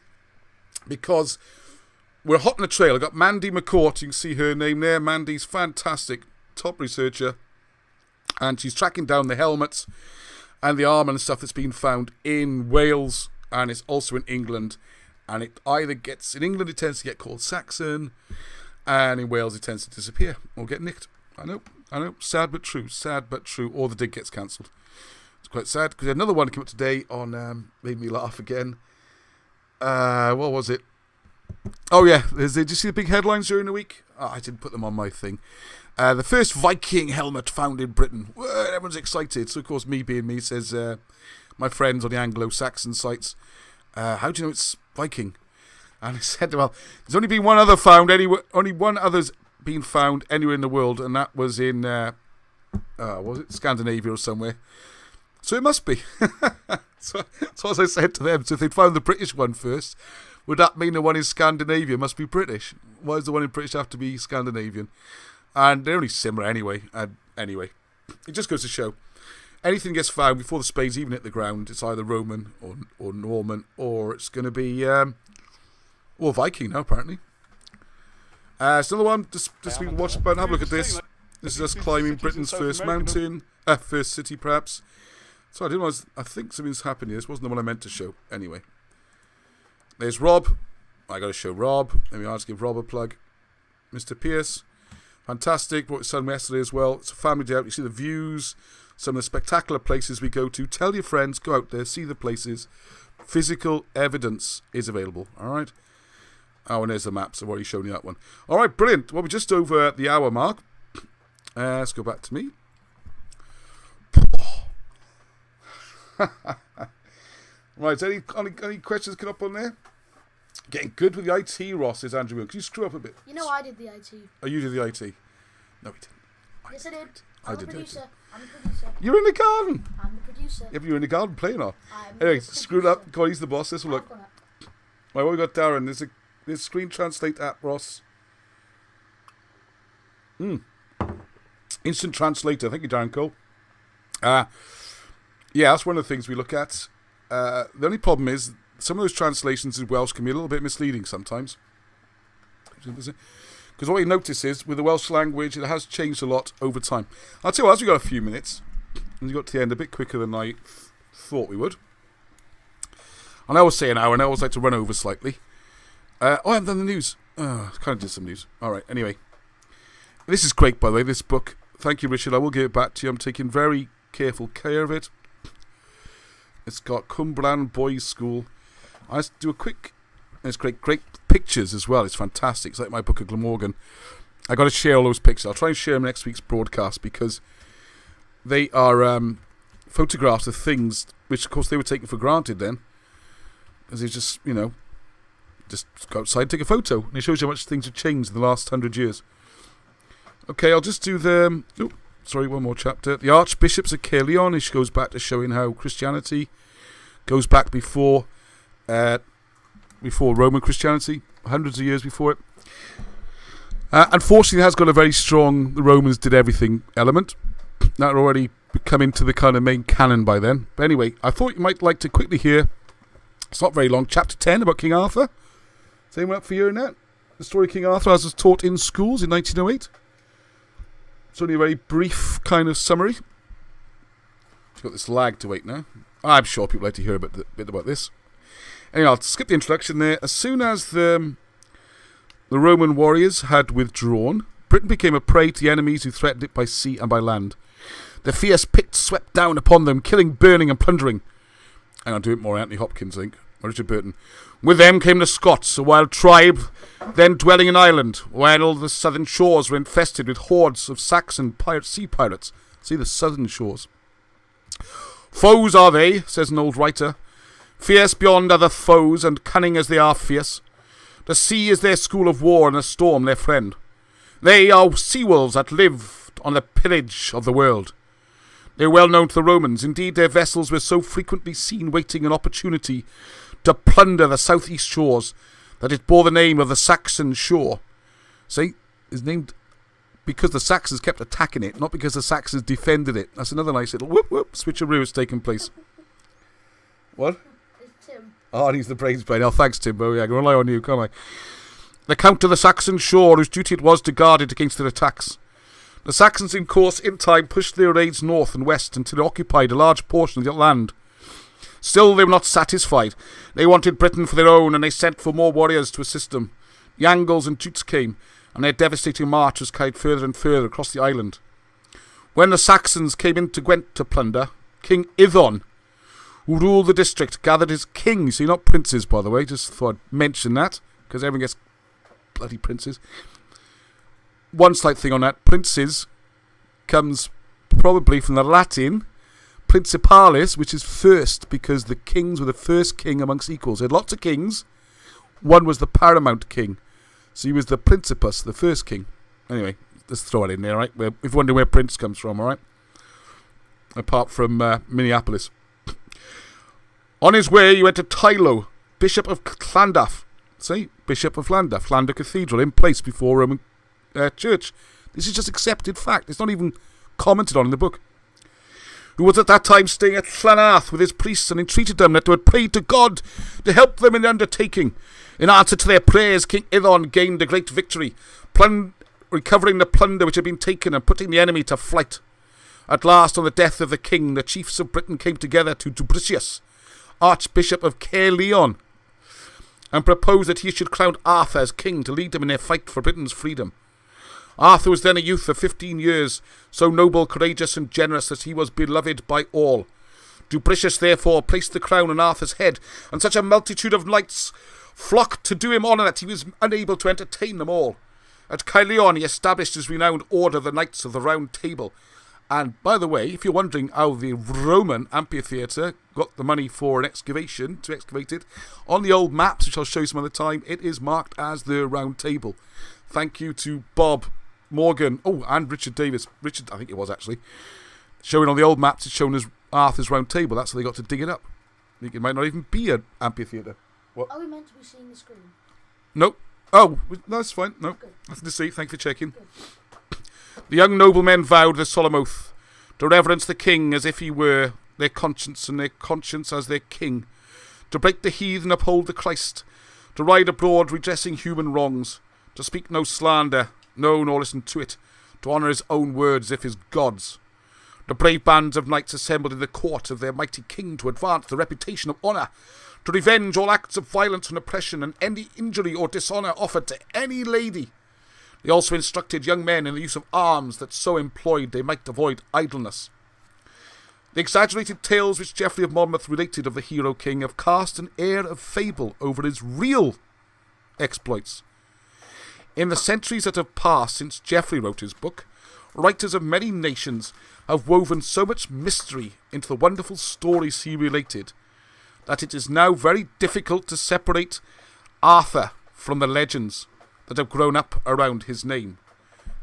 S1: because we're hot on the trail. I've got Mandy McCourt. You can see her name there. Mandy's fantastic, top researcher. And she's tracking down the helmets and the armour and stuff that's been found in Wales, and it's also in England. And it either gets, in England it tends to get called Saxon, and in Wales it tends to disappear or get nicked. I know, sad but true, or the dig gets cancelled. It's quite sad, because another one came up today on, made me laugh again. What was it? Oh yeah, did you see the big headlines during the week? Oh, I didn't put them on my thing. The first Viking helmet found in Britain. Whoa, everyone's excited. So of course, me being me, says my friends on the Anglo-Saxon sites, how do you know it's Viking? And I said, well, there's only been one other found anywhere. Only one other's been found anywhere in the world, and that was in was it Scandinavia or somewhere? So it must be. so as I said to them, so if they'd found the British one first, would that mean the one in Scandinavia must be British? Why does the one in British have to be Scandinavian? And they're only similar anyway. Anyway, it just goes to show, anything gets found before the spades even hit the ground, it's either Roman or Norman, or it's going to be Viking now, apparently. It's another one. Just we watch about. Have a look at this. This is us climbing Britain's first mountain, first city, perhaps. So I didn't realize. I think something's happened here. This wasn't the one I meant to show. Anyway, there's Rob. I got to show Rob. Let me give Rob a plug. Mr. Pierce, fantastic. Brought his son yesterday as well. It's a family day out. You see the views, some of the spectacular places we go to. Tell your friends, go out there, see the places. Physical evidence is available. All right. Oh, and there's the maps. I've already shown you that one. All right, brilliant. Well, we're just over the hour mark. Let's go back to me. Right, any questions come up on there? Getting good with the IT, Ross, says Andrew. Could you screw up a bit?
S2: You know I did the IT.
S1: Oh, you did the IT? No, we didn't.
S2: Yes, I did.
S1: I
S2: I'm
S1: did
S2: the
S1: the
S2: producer. I'm the producer.
S1: You're in the garden.
S2: I'm the producer.
S1: Yeah, but you're in the garden playing or?
S2: I'm
S1: Anyway,
S2: the
S1: screw it up.
S2: producer.
S1: Go on, he's the boss. Let's have a look.
S2: I've gone up.
S1: Right, what we got, Darren? There's screen translate app, Ross. Instant translator. Thank you, Darren Cole. Yeah, that's one of the things we look at. The only problem is some of those translations in Welsh can be a little bit misleading sometimes. Because what we notice is, with the Welsh language, it has changed a lot over time. I'll tell you what, as we got a few minutes, and we got to the end a bit quicker than I thought we would. And I always say an hour, and I always like to run over slightly. I haven't done the news. I kind of did some news. All right, anyway. This is great, by the way, this book. Thank you, Richard. I will give it back to you. I'm taking very careful care of it. It's got Cumberland Boys School. I do a quick... There's great pictures as well. It's fantastic. It's like my book of Glamorgan. I got to share all those pictures. I'll try and share them next week's broadcast, because they are photographs of things which, of course, they were taken for granted then. Because they just, just go outside and take a photo. And it shows you how much things have changed in the last 100 years. Okay, I'll just do the... one more chapter. The Archbishops of Caerleon, which goes back to showing how Christianity goes back before Roman Christianity, hundreds of years before it. Unfortunately, it has got a very strong the Romans did everything element. That had already come into the kind of main canon by then. But anyway, I thought you might like to quickly hear, it's not very long, chapter 10 about King Arthur. Is anyone up for hearing that? The story of King Arthur as was taught in schools in 1908. It's only a very brief kind of summary. It's got this lag to wait now. I'm sure people like to hear a bit about this. Anyway, I'll skip the introduction there. As soon as the Roman warriors had withdrawn, Britain became a prey to the enemies who threatened it by sea and by land. The fierce Picts swept down upon them, killing, burning, and plundering. And I'll do it more Anthony Hopkins, I think. Or Richard Burton. With them came the Scots, a wild tribe, then dwelling in Ireland, while the southern shores were infested with hordes of Saxon sea pirates. See, the southern shores. Foes are they, says an old writer, fierce beyond other foes, and cunning as they are fierce. The sea is their school of war, and the storm their friend. They are sea-wolves that live on the pillage of the world. They are well known to the Romans. Indeed, their vessels were so frequently seen waiting an opportunity to plunder the southeast shores, that it bore the name of the Saxon shore. See, it's named because the Saxons kept attacking it, not because the Saxons defended it. That's another nice little switcheroo has taken place. What?
S2: It's Tim.
S1: Oh, he's the brains brain. Oh, thanks, Timbo. Yeah, I can rely on you, can't I? The Count of the Saxon shore, whose duty it was to guard it against their attacks. The Saxons, in course, in time, pushed their raids north and west until they occupied a large portion of the land. Still, they were not satisfied. They wanted Britain for their own, and they sent for more warriors to assist them. The Angles and Jutes came, and their devastating march was carried further and further across the island. When the Saxons came into Gwent to plunder, King Iddon, who ruled the district, gathered his kings, not princes, by the way, just thought I'd mention that, because everyone gets bloody princes. One slight thing on that, princes comes probably from the Latin principalis, which is first, because the kings were the first king amongst equals. They had lots of kings. One was the paramount king. So he was the principus, the first king. Anyway, let's throw it in there, right? If you're wondering where prince comes from, all right? Apart from Minneapolis. On his way, he went to Tylo, Bishop of Llandaff. See? Bishop of Llandaff, Llandaff Cathedral, in place before Roman Church. This is just accepted fact. It's not even commented on in the book. Who was at that time staying at Llanarth with his priests and entreated them that they would pray to God to help them in the undertaking. In answer to their prayers, King Iddon gained a great victory, recovering the plunder which had been taken and putting the enemy to flight. At last, on the death of the king, the chiefs of Britain came together to Dubricius, Archbishop of Caerleon, and proposed that he should crown Arthur as king to lead them in their fight for Britain's freedom. Arthur was then a youth of 15 years, so noble, courageous, and generous that he was beloved by all. Dubricius therefore placed the crown on Arthur's head, and such a multitude of knights flocked to do him honour that he was unable to entertain them all. At Caerleon he established his renowned order, the Knights of the Round Table. And, by the way, if you're wondering how the Roman amphitheatre got the money for an excavation, to excavate it, on the old maps, which I'll show you some other time, it is marked as the Round Table. Thank you to Bob Morgan, and Richard Davis. Richard, I think it was actually. Showing on the old maps, it's shown as Arthur's Round Table. That's how they got to dig it up. I think it might not even be an amphitheatre. What?
S2: Are we meant to be seeing the screen?
S1: Nope. Oh, no, that's fine. No,
S2: Good.
S1: nothing to see. Thank you for checking.
S2: Good.
S1: The young noblemen vowed the solemn oath to reverence the king as if he were their conscience, and their conscience as their king, to break the heathen, uphold the Christ, to ride abroad redressing human wrongs, to speak no slander, no, nor listen to it, to honour his own words as if his gods. The brave bands of knights assembled in the court of their mighty king to advance the reputation of honour, to revenge all acts of violence and oppression, and any injury or dishonour offered to any lady. They also instructed young men in the use of arms, that so employed they might avoid idleness. The exaggerated tales which Geoffrey of Monmouth related of the hero king have cast an air of fable over his real exploits. In the centuries that have passed since Geoffrey wrote his book, writers of many nations have woven so much mystery into the wonderful stories he related, that it is now very difficult to separate Arthur from the legends that have grown up around his name.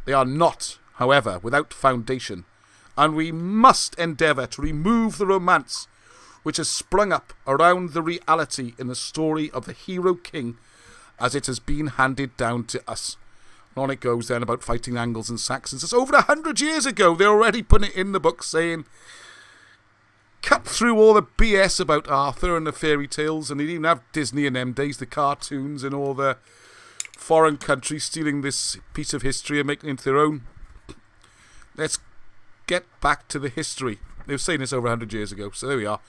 S1: They are not, however, without foundation, and we must endeavour to remove the romance which has sprung up around the reality in the story of the hero king as it has been handed down to us. And on it goes then about fighting Angles and Saxons. It's over 100 years ago. They're already putting it in the book, saying, cut through all the BS about Arthur and the fairy tales, and they didn't have Disney in them days, the cartoons and all the foreign countries stealing this piece of history and making it into their own. Let's get back to the history. They were saying this over 100 years ago, so there we are.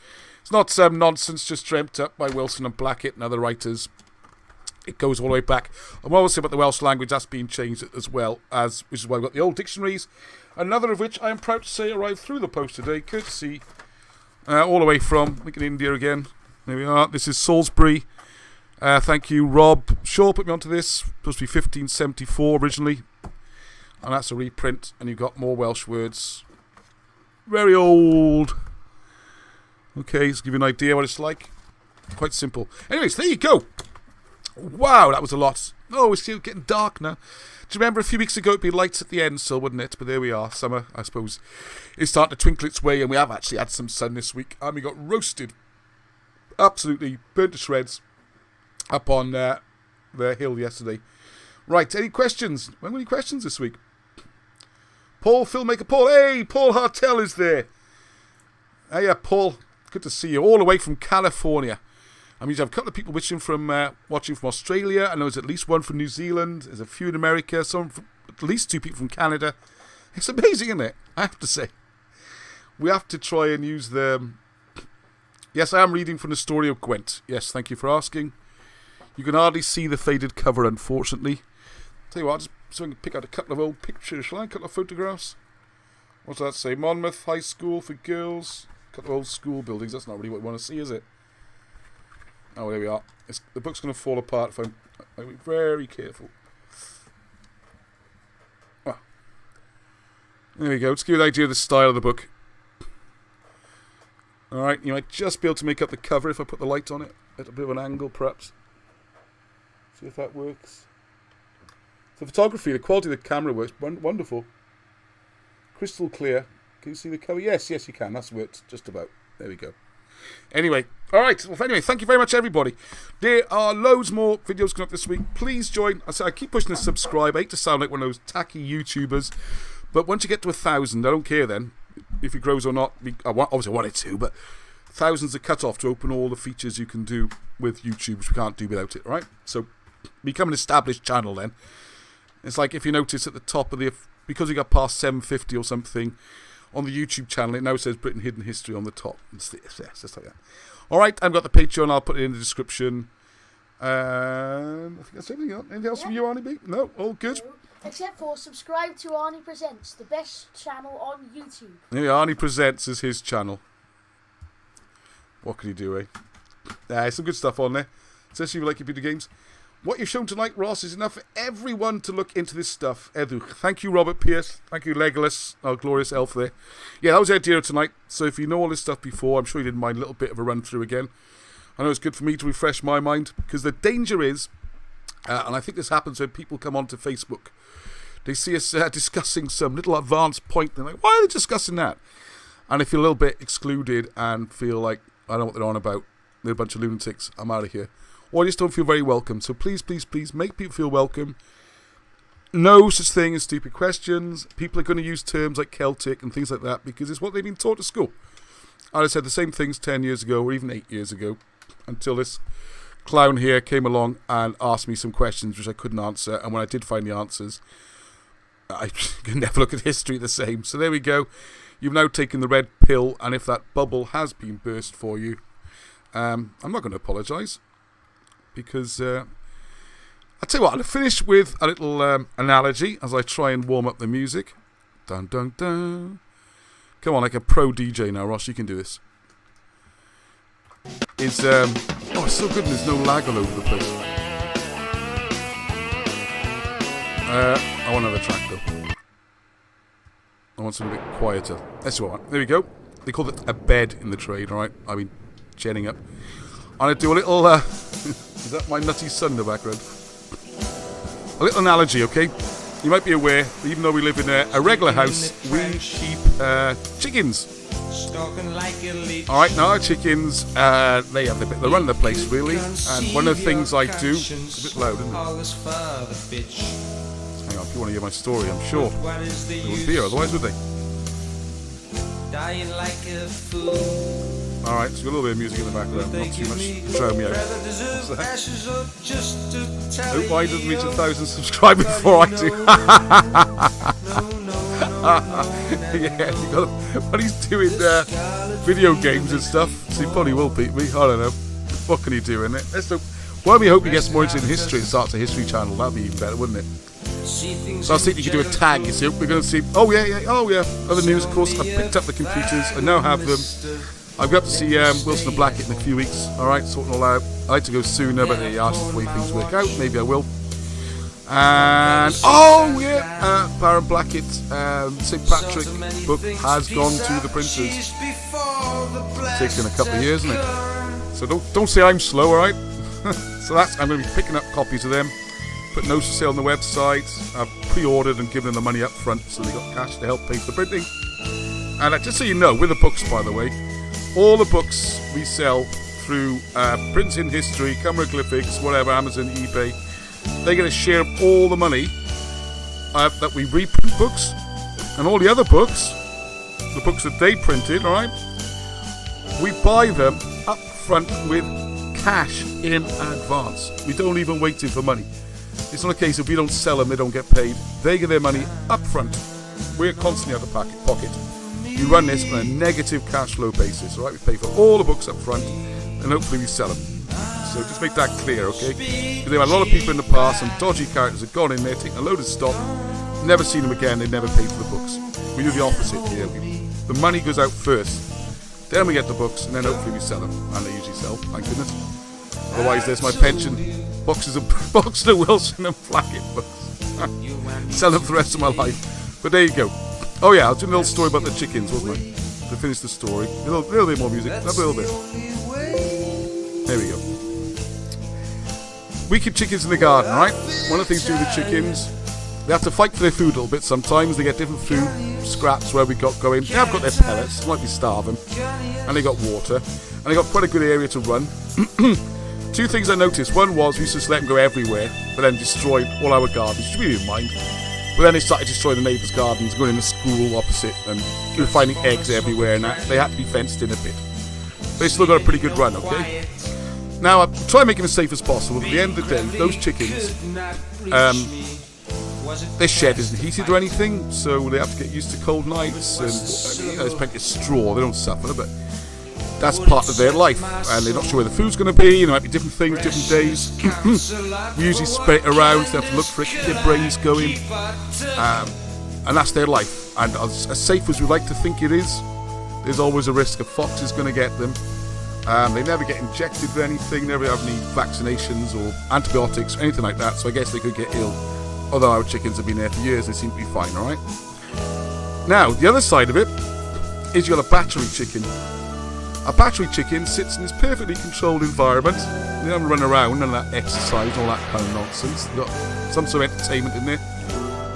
S1: It's not some nonsense just dreamt up by Wilson and Blackett and other writers. It goes all the way back. I'm always saying about the Welsh language, that's been changed as well, which is why we've got the old dictionaries, another of which I am proud to say arrived through the post today, courtesy all the way from, I think in India again. There we are. This is Salisbury. Thank you, Rob Shaw put me onto this. Supposed to be 1574 originally. And that's a reprint, and you've got more Welsh words. Very old. Okay, let's give you an idea what it's like. Quite simple. Anyways, there you go. Wow, that was a lot. Oh, it's still getting dark now. Do you remember a few weeks ago it'd be lights at the end still, wouldn't it? But there we are. Summer, I suppose, is starting to twinkle its way, and we have actually had some sun this week, and we got roasted absolutely burnt to shreds up on their hill yesterday. Right, any questions? Any questions this week? Paul, filmmaker Paul. Hey, Paul Hartel is there. Hey, Paul. Good to see you. All the way from California. I mean, you have a couple of people watching from Australia. I know there's at least one from New Zealand. There's a few in America. At least 2 people from Canada. It's amazing, isn't it? I have to say. We have to try and use the... Yes, I am reading from the Story of Gwent. Yes, thank you for asking. You can hardly see the faded cover, unfortunately. Tell you what, just so I can pick out a couple of old pictures, shall I? A couple of photographs. What's that say? Monmouth High School for girls. A couple of old school buildings. That's not really what you want to see, is it? Oh, there we are. The book's going to fall apart if I'm be very careful. Ah. There we go. Let's give you an idea of the style of the book. Alright, you might just be able to make up the cover if I put the light on it. At a bit of an angle, perhaps. See if that works. The photography, the quality of the camera works wonderful. Crystal clear. Can you see the cover? Yes, you can. That's worked just about. There we go. Anyway, alright. Well, anyway, thank you very much, everybody. There are loads more videos coming up this week. Please join. I keep pushing the subscribe. I hate to sound like one of those tacky YouTubers. But once you get to 1,000, I don't care then if it grows or not. Obviously, I want it to, but thousands are cut off to open all the features you can do with YouTube, which we can't do without it, right? So, become an established channel then. It's like if you notice at the top of because we got past 750 or something on the YouTube channel, it now says Britain Hidden History on the top. It's just like that. Alright, I've got the Patreon, I'll put it in the description. I think that's everything. Anything else from you, Arnie B? No? All good?
S2: Except for subscribe to Arnie Presents, the best channel on YouTube.
S1: Yeah, Arnie Presents is his channel. What can he do, eh? Some good stuff on there. Especially if you like your video games. What you've shown tonight, Ross, is enough for everyone to look into this stuff. Thank you, Robert Pierce. Thank you, Legolas, our glorious elf there. Yeah, that was the idea of tonight. So if you know all this stuff before, I'm sure you didn't mind a little bit of a run through again. I know it's good for me to refresh my mind, because the danger is, and I think this happens when people come onto Facebook, they see us discussing some little advanced point, they're like, why are they discussing that? And if you're a little bit excluded and feel like, I don't know what they're on about, they're a bunch of lunatics, I'm out of here. Or I just don't feel very welcome. So please, please, please make people feel welcome. No such thing as stupid questions. People are going to use terms like Celtic and things like that because it's what they've been taught at school. I said the same things 10 years ago or even 8 years ago until this clown here came along and asked me some questions which I couldn't answer. And when I did find the answers, I can never look at history the same. So there we go. You've now taken the red pill, and if that bubble has been burst for you, I'm not going to apologise. Because, I'll tell you what, I'll finish with a little analogy as I try and warm up the music. Dun dun dun. Come on, like a pro DJ now, Ross, you can do this. It's so good and there's no lag all over the place. I want another track though. I want something a bit quieter. That's what I want. There we go. They call it a bed in the trade, alright? I mean, jenning up. I'm going to do a little, is that my nutty son in the background? A little analogy, okay? You might be aware that even though we live in a regular house, we keep chickens. Alright, now our chickens, they run the place, really. And one of the things I do, it's a bit loud, isn't it? Hang on, if you want to hear my story, I'm sure they wouldn't be here, otherwise would they? Alright, so a little bit of music in the background, not too much throwing me out. Hope I doesn't reach 1,000 subscribers before I do. Yeah, but he's doing video games and stuff, so he probably will beat me, I don't know. What can he do in it? Well, we hope he gets more into history and starts a history channel, that'd be even better, wouldn't it? So I was thinking you could do a tag, you see, we're going to see, oh yeah, other news, of course, I've picked up the computers, I now have them. I've got to see Wilson and Blackett in a few weeks, alright, sorting all out. I'd like to go sooner, but they asked the way things work out, maybe I will. And, Baron Blackett's St. Patrick book has gone to the printers. It's taken a couple of years, isn't it? So don't say I'm slow, alright? So I'm going to be picking up copies of them, putting those for sale on the website. I've pre-ordered and given them the money up front, so they got cash to help pay for the printing. And just so you know, with the books, by the way, all the books we sell through Britainshiddenhistory, Cymroglyphics, whatever, Amazon, eBay. They get a share of all the money that we reprint books, and all the other books, the books that they printed, alright, we buy them up front with cash in advance. We don't even wait for money. It's not a case if we don't sell them, they don't get paid. They get their money up front. We're constantly out of pocket. We run this on a negative cash flow basis, alright? We pay for all the books up front, and hopefully we sell them. So just make that clear, okay? Because there are a lot of people in the past, some dodgy characters have gone in there, taken a load of stock, never seen them again, they never paid for the books. We do the opposite here. The money goes out first, then we get the books, and then hopefully we sell them. And they usually sell, thank goodness. Otherwise there's my pension, boxes of Wilson and Flackett books. Sell them for the rest of my life. But there you go. Oh yeah, I was doing a little story about the chickens, wasn't I? To finish the story. A little bit more music, a little bit. There we go. We keep chickens in the garden, right? One of the things to do with the chickens, they have to fight for their food a little bit sometimes. They get different food scraps where we got going. They have got their pellets, might be starving. And they got water. And they got quite a good area to run. Two things I noticed. One was we used to just let them go everywhere, but then destroyed all our gardens, which we didn't mind. But then they started destroying the neighbours' gardens, going in the school opposite, and we were finding eggs everywhere, and they had to be fenced in a bit. But they still got a pretty good run, okay? Now, I try and make them as safe as possible. At the end of the day, those chickens, their shed isn't heated or anything, so they have to get used to cold nights, and there's plenty of straw, they don't suffer, but that's part of their life, and they're not sure where the food's going to be. There might be different things, different days. We usually spread it around, so they have to look for it, keep their brains going, and that's their life. And as safe as we like to think it is, there's always a risk a fox is going to get them. They never get injected with anything, never have any vaccinations or antibiotics or anything like that, so I guess they could get ill. Although our chickens have been there for years, they seem to be fine, alright? Now, the other side of it is you've got a battery chicken. A battery chicken sits in this perfectly controlled environment. They don't run around and that exercise, all that kind of nonsense. They've got some sort of entertainment in there,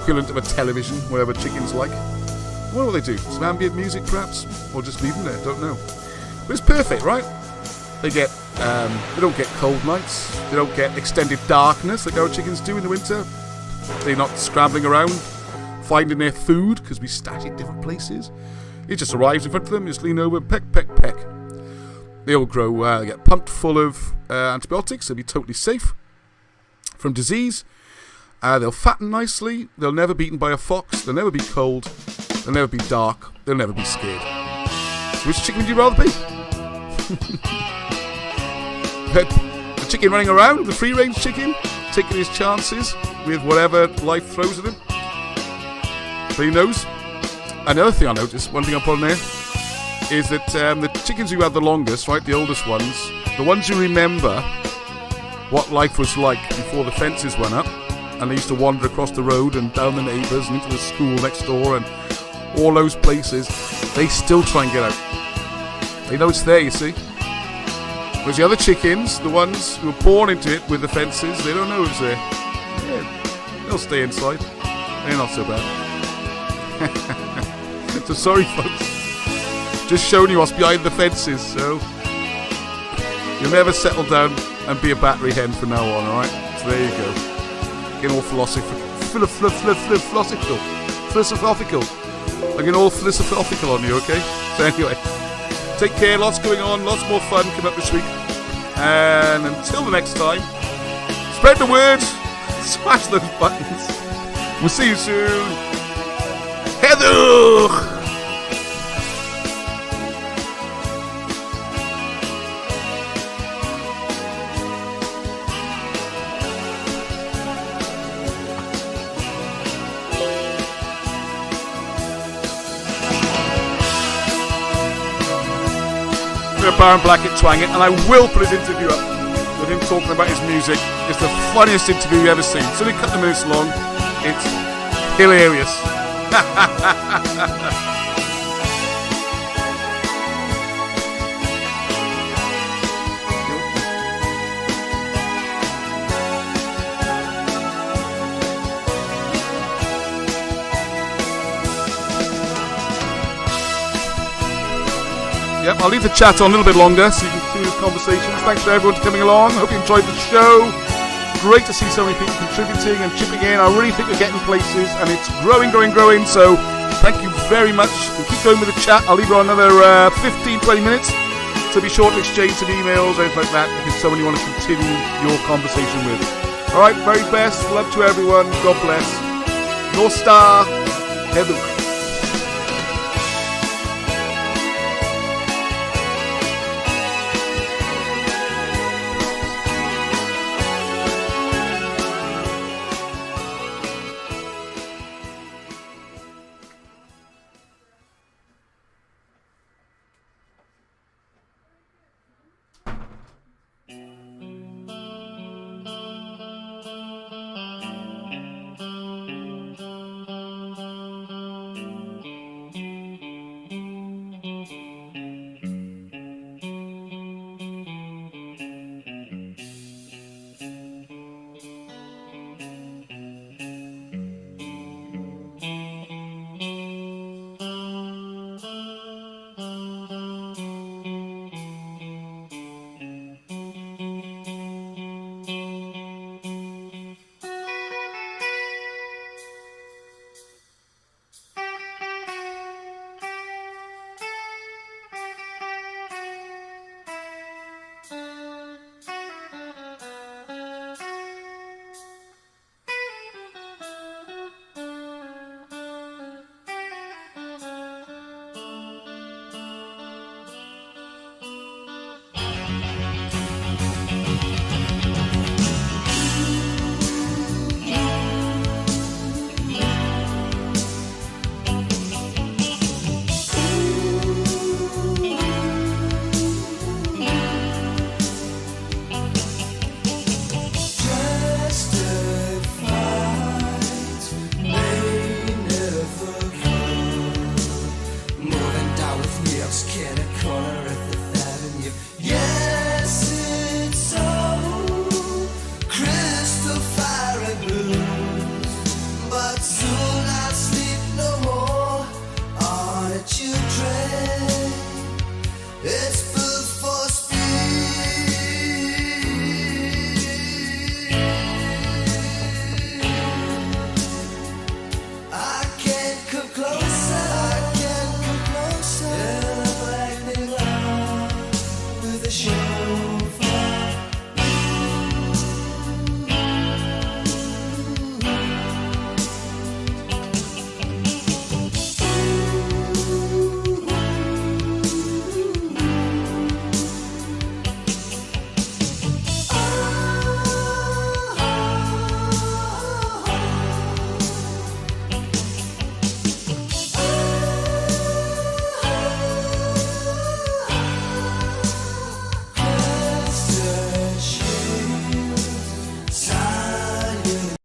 S1: equivalent of a television, whatever chickens like. I wonder what they do. Some ambient music, perhaps, or just leave them there. Don't know. But it's perfect, right? They get, they don't get cold nights. They don't get extended darkness like our chickens do in the winter. They're not scrambling around finding their food because we stash it different places. It just arrives in front of them, just lean over, peck, peck, peck. They all grow, they get pumped full of antibiotics, they'll be totally safe from disease. They'll fatten nicely, they'll never be eaten by a fox, they'll never be cold, they'll never be dark, they'll never be scared. So which chicken would you rather be? The chicken running around, the free-range chicken, taking his chances with whatever life throws at him. But he knows. Another thing I noticed, one thing I put on there, is that the chickens who have the longest, right, the oldest ones, the ones who remember what life was like before the fences went up, and they used to wander across the road and down the neighbours and into the school next door and all those places, they still try and get out. They know it's there, you see. Whereas the other chickens, the ones who were born into it with the fences, they don't know it's there. Yeah, they'll stay inside. They're not so bad. So sorry folks, just showing you what's behind the fences, so you'll never settle down and be a battery hen from now on, alright? So there you go. Getting all philosophical. I'm getting all philosophical on you, okay? So anyway, take care, lots going on, lots more fun coming up this week. And until the next time, spread the word, smash those buttons. We'll see you soon. Heather! Baron Blackett twang it, and I will put his interview up with him talking about his music. It's the funniest interview you've ever seen. It's only a couple of minutes long. It's hilarious. Yep, I'll leave the chat on a little bit longer so you can smooth conversations. Thanks for everyone for coming along. Hope you enjoyed the show. Great to see so many people contributing and chipping in. I really think we're getting places, and it's growing. So thank you very much. And keep going with the chat. I'll leave you on another 15-20 minutes. So be sure to exchange some emails, anything like that, if it's someone you want to continue your conversation with. All right, very best. Love to everyone. God bless. North Star, Heather.